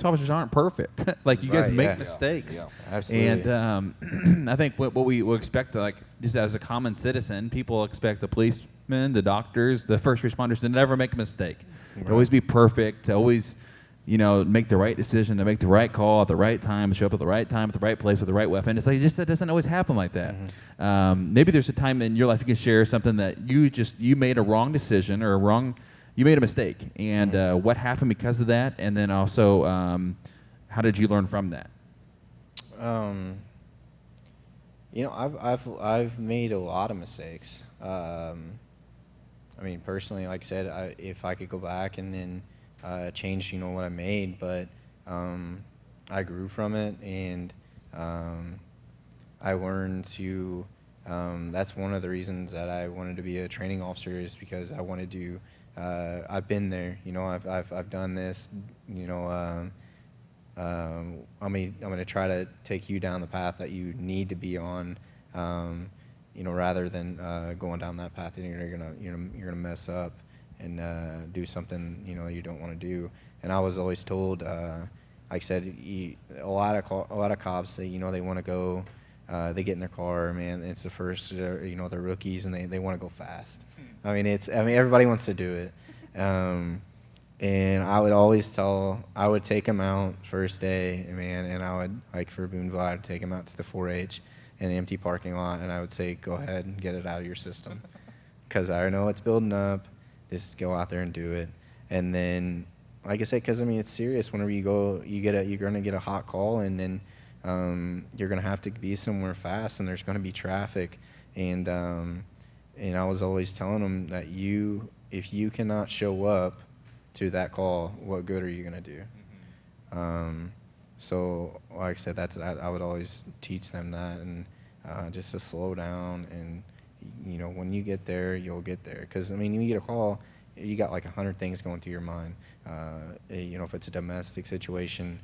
officers aren't perfect. Like you guys Right, make yeah. mistakes. Yeah, absolutely. And I think what we will expect, like just as a common citizen, people expect the policemen, the doctors, the first responders to never make a mistake, to always be perfect, to always make the right decision, to make the right call at the right time, show up at the right time, at the right place with the right weapon. It's like that doesn't always happen like that. Maybe there's a time in your life you can share something that you made a wrong decision or you made a mistake, and what happened because of that, and then also how did you learn from that? I've made a lot of mistakes. I mean, personally, like I said, if I could go back and then change, what I made, but I grew from it, and I learned to. That's one of the reasons that I wanted to be a training officer, is because I wanted to. I've been there, I've done this, I'm going to try to take you down the path that you need to be on, rather than going down that path and you're gonna mess up and do something you don't want to do. And I was always told, like I said, a lot of cops say they want to go. They get in their car, man. It's the first, they're rookies, and they want to go fast. I mean, everybody wants to do it. And I would take them out first day, man, and I would, like for Boonville, I'd take them out to the 4-H in an empty parking lot, and I would say, go ahead and get it out of your system. Because I know it's building up. Just go out there and do it. And then, like I said, because, it's serious. Whenever you go, you're going to get a hot call, and then you're going to have to be somewhere fast, and there's going to be traffic. And I was always telling them that if you cannot show up to that call, what good are you going to do? So, like I said, I would always teach them that, and just to slow down, and when you get there, you'll get there. Because you get a call, you got like 100 things going through your mind. If it's a domestic situation,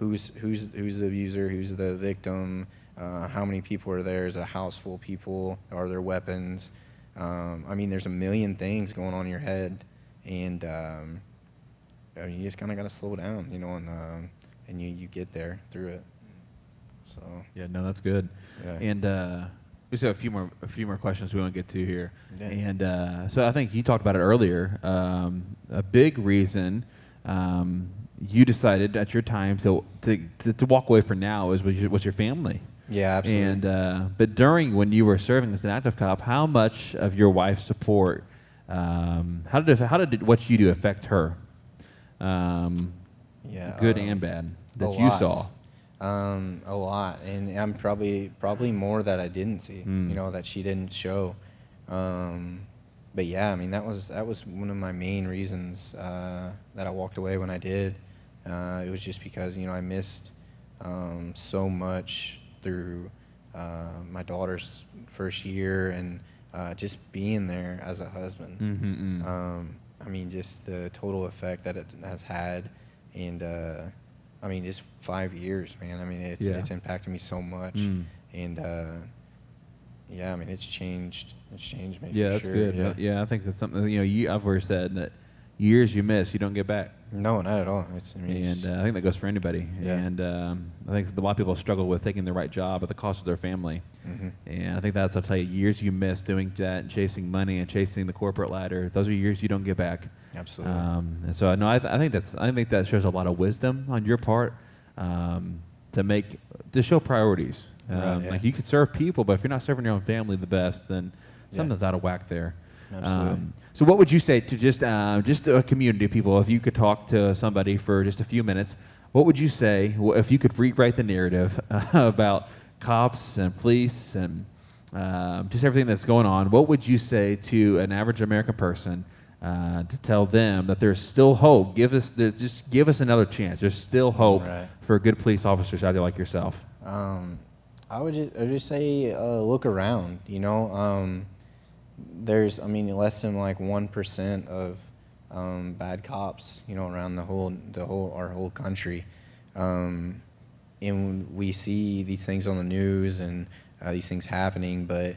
who's the abuser, who's the victim, how many people are there? Is it a house full of people? Are there weapons? There's a million things going on in your head. And you just kind of got to slow down, and you get there through it. So Yeah, no, that's good. Yeah. And we still have a few more questions we want to get to here. Yeah. And so I think you talked about it earlier. A big reason you decided at your time to walk away for now was your family. Yeah, absolutely. And but when you were serving as an active cop, how much of your wife's support? How did what you do affect her? Good and bad that you saw. A lot, and I'm probably more that I didn't see. That she didn't show. But yeah, that was one of my main reasons that I walked away when I did. It was just because I missed so much through my daughter's first year, and just being there as a husband. Just the total effect that it has had, and just 5 years, man. It's impacted me so much, and it's changed. It's changed me. Yeah, for that's sure. good. Yeah, I think that's something I've always said that years you miss, you don't get back. No, not at all. I think that goes for anybody. Yeah. And I think a lot of people struggle with taking the right job at the cost of their family. And I think I'll tell you, years you miss doing that, and chasing money and chasing the corporate ladder, those are years you don't get back. Absolutely. And so no, I think that shows a lot of wisdom on your part to show priorities. Right, yeah. Like you could serve people, but if you're not serving your own family the best, then something's out of whack there. Absolutely. So what would you say to just a community of people, if you could talk to somebody for just a few minutes, what would you say if you could rewrite the narrative about cops and police and just everything that's going on? What would you say to an average American person to tell them that there's still hope? Just give us another chance. There's still hope for good police officers out there like yourself. I would just say look around. There's less than like 1% of bad cops around our whole country, and we see these things on the news and these things happening, but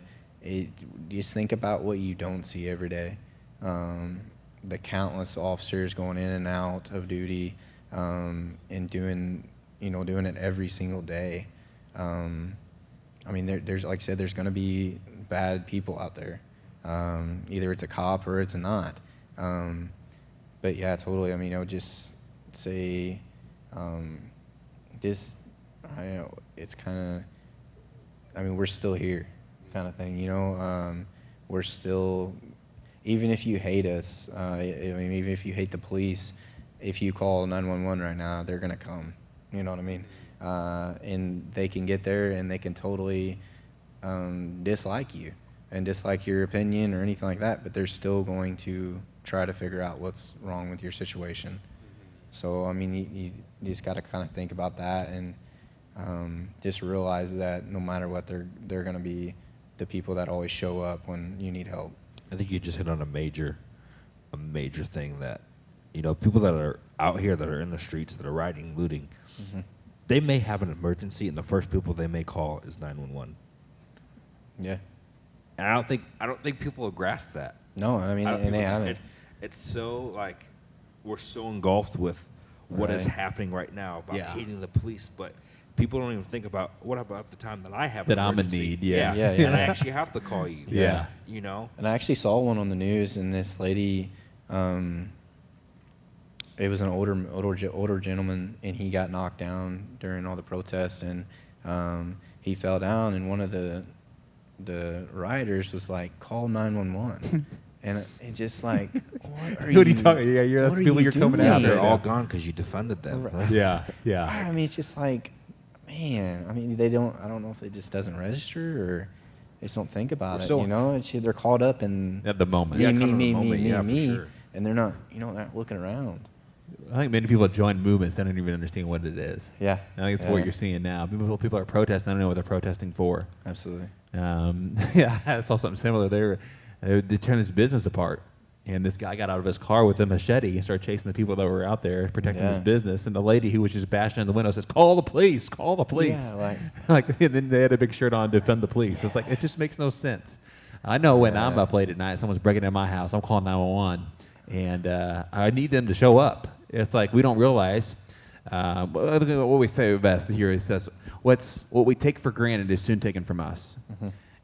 just think about what you don't see every day. The countless officers going in and out of duty, and doing it every single day. There's, like I said, there's going to be bad people out there. Either it's a cop or it's not. But yeah, totally. I would just say, it's kind of, we're still here, kind of thing. We're still, even if you hate us, even if you hate the police, if you call 911 right now, they're gonna come. You know what I mean? And they can get there, and they can totally dislike you and dislike your opinion or anything like that, but they're still going to try to figure out what's wrong with your situation. So you just got to kind of think about that, and just realize that no matter what, they're going to be the people that always show up when you need help. I think you just hit on a major thing that You know, people that are out here that are in the streets that are rioting, looting, they may have an emergency, and the first people they may call is 911. Yeah. And I don't think people will grasp that. No, I mean, and they haven't. It's so like we're so engulfed with what is Right. happening right now about Yeah. hating the police, but people don't even think about what about the time that I have That an I'm in emergency? need, yeah. Yeah, And yeah. I actually have to call you. Yeah. You know. And I actually saw one on the news, and this lady, it was an older gentleman, and he got knocked down during all the protests, and he fell down, and one of the rioters was like, "Call 911," and it just like, what are What are you talking? Yeah, that's what the are people you you're coming doing? Yeah, after. they're all gone because you defended them. Right. Yeah, yeah. I mean, it's just like, man. I mean, I don't know if it just doesn't register or they just don't think about We're it. so- You know, they're caught up in At the moment. Yeah, me, caught me, in the me, moment, me, yeah, me, for me, sure. and they're not, not looking around. I think many people join movements that don't even understand what it is. Yeah, I think it's what you're seeing now. People are protesting. I don't know what they're protesting for. absolutely. Yeah, I saw something similar. They turned this business apart, and this guy got out of his car with a machete and started chasing the people that were out there protecting his Yeah. business. And the lady who was just bashing in the window says, "Call the police! Call the police!" Yeah, like, and then they had a big shirt on, defend the police. It's like it just makes no sense. I know when I'm Yeah. up late at night, someone's breaking into my house, I'm calling 911, and I need them to show up. It's like we don't realize. What we say best here is this: what we take for granted is soon taken from us.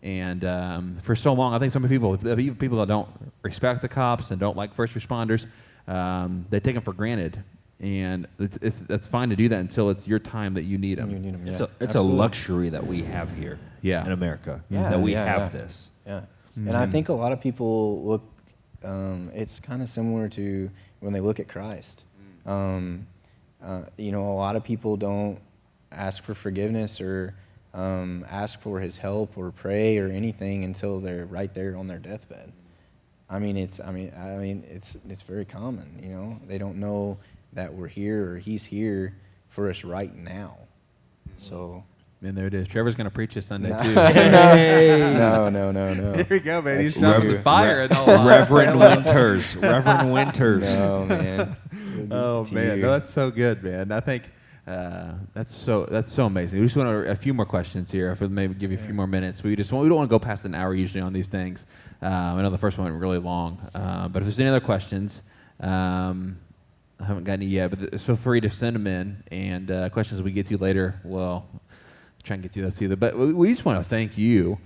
And for so long, I think some people, even people that don't respect the cops and don't like first responders, they take them for granted. And it's fine to do that until it's your time that you need them. You need 'em, It's yeah. a Absolutely. luxury that we have here Yeah. in America. Yeah, that we yeah, have yeah. this. Yeah, and I think a lot of people look. It's kind of similar to when they look at Christ. A lot of people don't ask for forgiveness or ask for His help or pray or anything until they're right there on their deathbed. It's very common. You know, they don't know that we're here or He's here for us right now. So. And there it is. Trevor's going to preach this Sunday, too. No. There we go, man. He's That's showing you. the fire. and all Reverend Winters. Reverend Winters. No, man. Oh To man, you. no, that's so good, man. I think that's so amazing. We just want a few more questions here. If we maybe give you a few more minutes. We don't want to go past an hour usually on these things. I know the first one went really long, but if there's any other questions, I haven't got any yet. But feel free to send them in, and questions we get to later. Well, try and get to those too. But we just want to thank you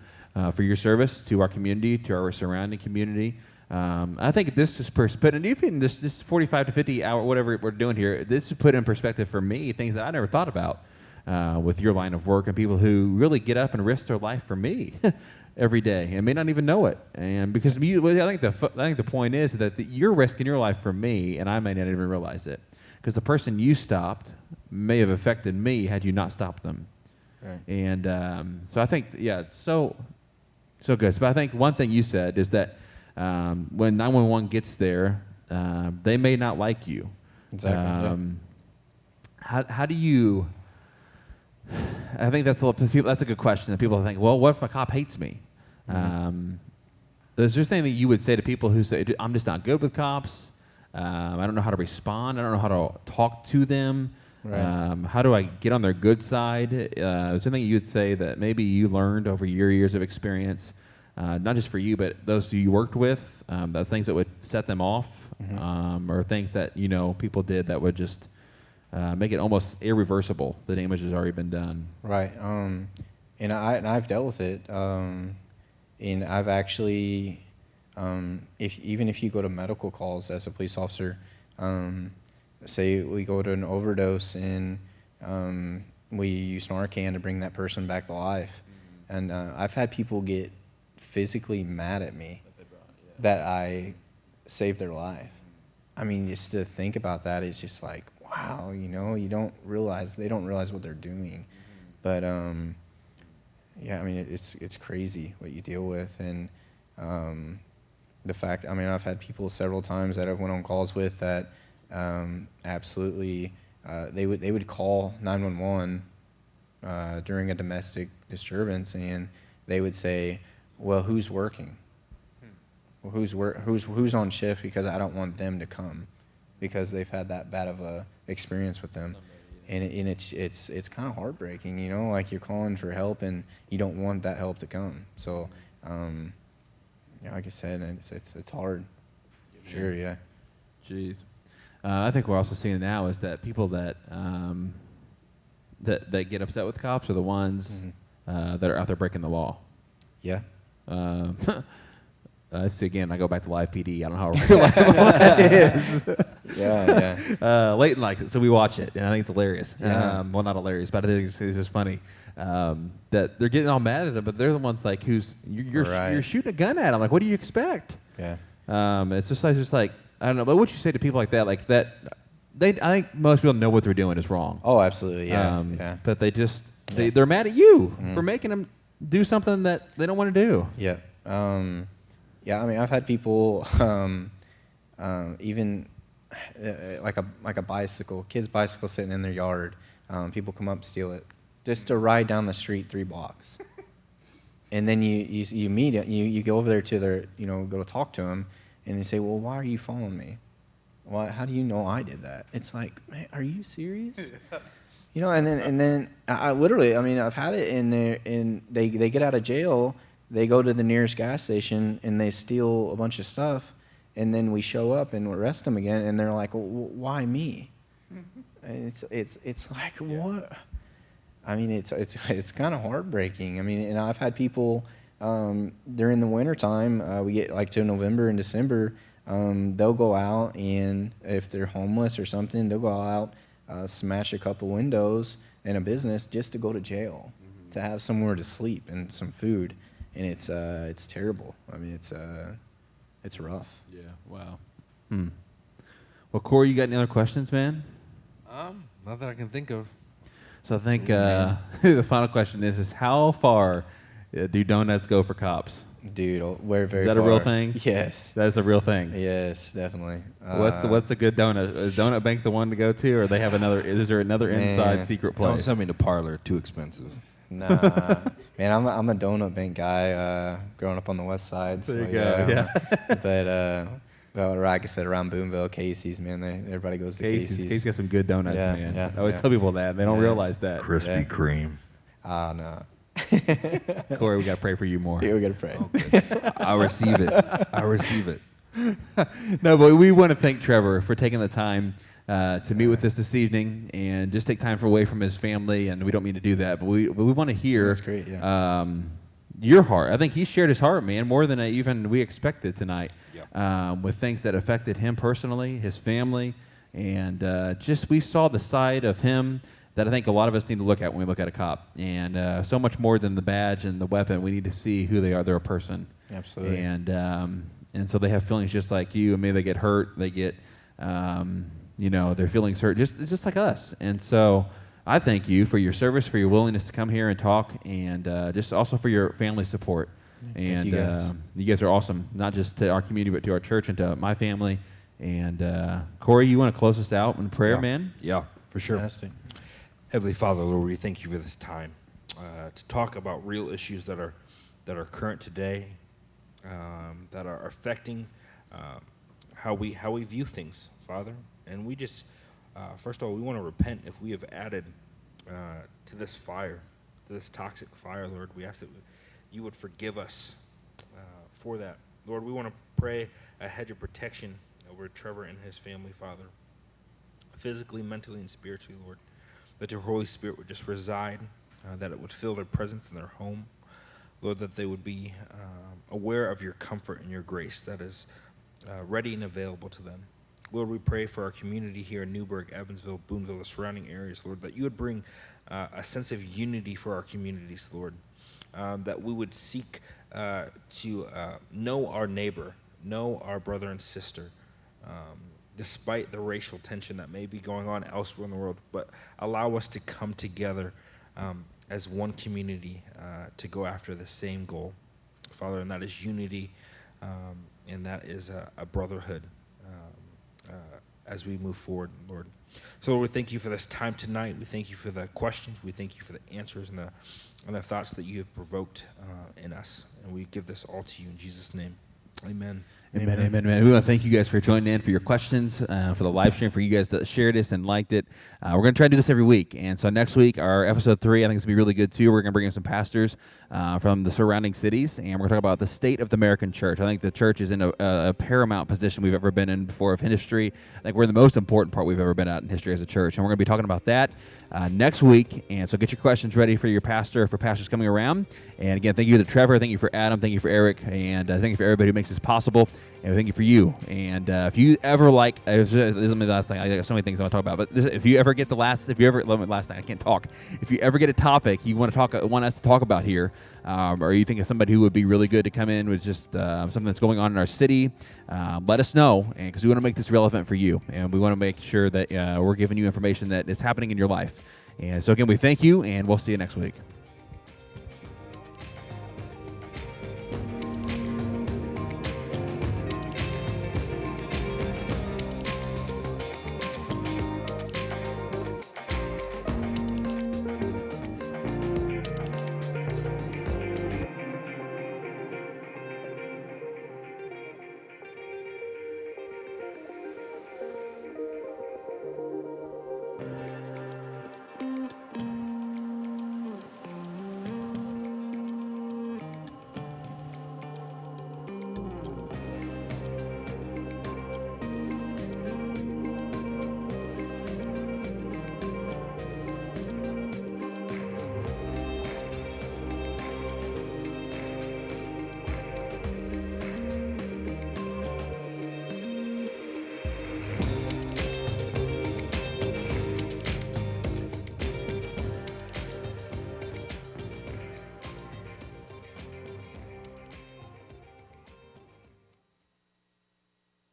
for your service to our community, to our surrounding community. I think this is and even this 45 to 50 hour, whatever we're doing here, this is put in perspective for me, things that I never thought about with your line of work and people who really get up and risk their life for me every day and may not even know it. And because I think the point is that you're risking your life for me, and I may not even realize it, because the person you stopped may have affected me had you not stopped them. Right. And so I think, it's so good. But I think one thing you said is that when 911 gets there, they may not like you. Exactly. How do you? I think that's a good question. That people think, well, what if my cop hates me? Is there anything that you would say to people who say, I'm just not good with cops? I don't know how to respond. I don't know how to talk to them. Right. How do I get on their good side? Is there anything you would say that maybe you learned over your years of experience, not just for you, but those who you worked with, the things that would set them off, or things that people did that would just make it almost irreversible? The damage has already been done. Right. And I've dealt with it. And I've actually, if you go to medical calls as a police officer, say we go to an overdose and we use Narcan to bring that person back to life. And I've had people get physically mad at me that I saved their life. I mean, just to think about that is just like, wow, they don't realize what they're doing. But it's crazy what you deal with. And the fact, I've had people several times that I've went on calls with that absolutely, they would call 911 during a domestic disturbance, and they would say, well, who's working? Well, who's on shift, because I don't want them to come, because they've had that bad of a experience with them. And it's kind of heartbreaking, you know, like you're calling for help and you don't want that help to come. So, like I said, it's hard. Sure, yeah. Jeez. I think we're also seeing now is that people that that get upset with cops are the ones that are out there breaking the law. Yeah. See, again, I go back to live PD. I don't know how reliable that is. Yeah. Leighton likes it, so we watch it, and I think it's hilarious. Yeah. Well, not hilarious, but I think it's just funny that they're getting all mad at him, but they're the ones like you're shooting a gun at him. Like, what do you expect? Yeah. It's just like I don't know. But what would you say to people like that? Like that, I think most people know what they're doing is wrong. Oh, absolutely. Yeah. Yeah. But they're mad at you Mhm. for making them do something that they don't want to do. Yeah. Yeah. I mean, I've had people, even like a bicycle, kid's bicycle sitting in their yard. People come up, steal it, just to ride down the street 3 blocks. And then you meet it. You go over there to their, go to talk to them, and they say, "Well, why are you following me? Why? How do you know I did that?" It's like, man, are you serious? And then I literally, I mean, I've had it in there, and they get out of jail. They go to the nearest gas station and they steal a bunch of stuff, and then we show up and arrest them again, and they're like, well, "Why me?" And it's like, what? I mean, it's kind of heartbreaking. I mean, and I've had people during the wintertime, we get like to November and December, they'll go out, and if they're homeless or something, they'll go out, smash a couple windows in a business just to go to jail, to have somewhere to sleep and some food. And it's terrible. I mean, it's rough. Yeah. Wow. Well, Corey, you got any other questions, man? Not that I can think of. So I think the final question is how far do donuts go for cops? Dude, we're very. Is that far. a real thing? Yes. That's a real thing. Yes, definitely. What's a good donut? Is Donut Bank the one to go to, or they have another? Is there another inside secret place? Don't send me to Parlor. Too expensive. Nah, man, I'm a donut bank guy. Growing up on the west side. There you go. Yeah. But like I said, around Boonville, Casey's, man, everybody goes to Casey's. Casey's got some good donuts, Yeah, man. yeah, I always yeah. tell people that. They don't realize that. Krispy Kreme. No. Corey, we got to pray for you more. Here we gotta pray. I receive it. I receive it. No, but we want to thank Trevor for taking the time to meet with us this evening and just take time away from his family. And we don't mean to do that, but we want to hear That's great, yeah. your heart. I think he shared his heart, man, more than even we expected tonight. Yep. With things that affected him personally, his family, and just we saw the side of him that I think a lot of us need to look at when we look at a cop. And so much more than the badge and the weapon, we need to see who they are. They're a person. Absolutely. And so they have feelings just like you. And maybe they get hurt. They get, their feelings hurt. It's just like us. And so I thank you for your service, for your willingness to come here and talk, and just also for your family support. And Thank you guys. You guys are awesome, not just to our community, but to our church and to my family. And Corey, you want to close us out in prayer, man? Yeah, for sure. Fantastic. Heavenly Father, Lord, we thank you for this time to talk about real issues that are current today, that are affecting how we view things, Father. And we just, first of all, we want to repent if we have added to this fire, to this toxic fire, Lord. We ask that you would forgive us for that. Lord, we want to pray a hedge of protection over Trevor and his family, Father, physically, mentally, and spiritually, Lord. That your Holy Spirit would just reside, that it would fill their presence in their home. Lord, that they would be aware of your comfort and your grace that is ready and available to them. Lord, we pray for our community here in Newburgh, Evansville, Boonville, the surrounding areas, Lord, that you would bring a sense of unity for our communities, Lord, that we would seek to know our neighbor, know our brother and sister, despite the racial tension that may be going on elsewhere in the world, but allow us to come together as one community to go after the same goal, Father, and that is unity, and that is a brotherhood as we move forward, Lord. So, Lord, we thank you for this time tonight. We thank you for the questions. We thank you for the answers and the thoughts that you have provoked in us, and we give this all to you in Jesus' name. Amen. Amen, amen, amen. We want to thank you guys for joining in, for your questions, for the live stream, for you guys that shared this and liked it. We're going to try to do this every week. And so next week, our episode 3, I think it's going to be really good too. We're going to bring in some pastors from the surrounding cities, and we're going to talk about the state of the American church. I think the church is in a paramount position we've ever been in before of history. I think we're in the most important part we've ever been at in history as a church. And we're going to be talking about that next week. And so get your questions ready for your pastor, for pastors coming around. And again, thank you to Trevor. Thank you for Adam. Thank you for Eric. And thank you for everybody who makes this possible. And thank you for you. And if you ever like, this is the last thing. I got so many things I want to talk about. But if you ever get last thing, I can't talk. If you ever get a topic you want us to talk about here, or you think of somebody who would be really good to come in with just something that's going on in our city, let us know, because we want to make this relevant for you, and we want to make sure that we're giving you information that is happening in your life. And so again, we thank you, and we'll see you next week.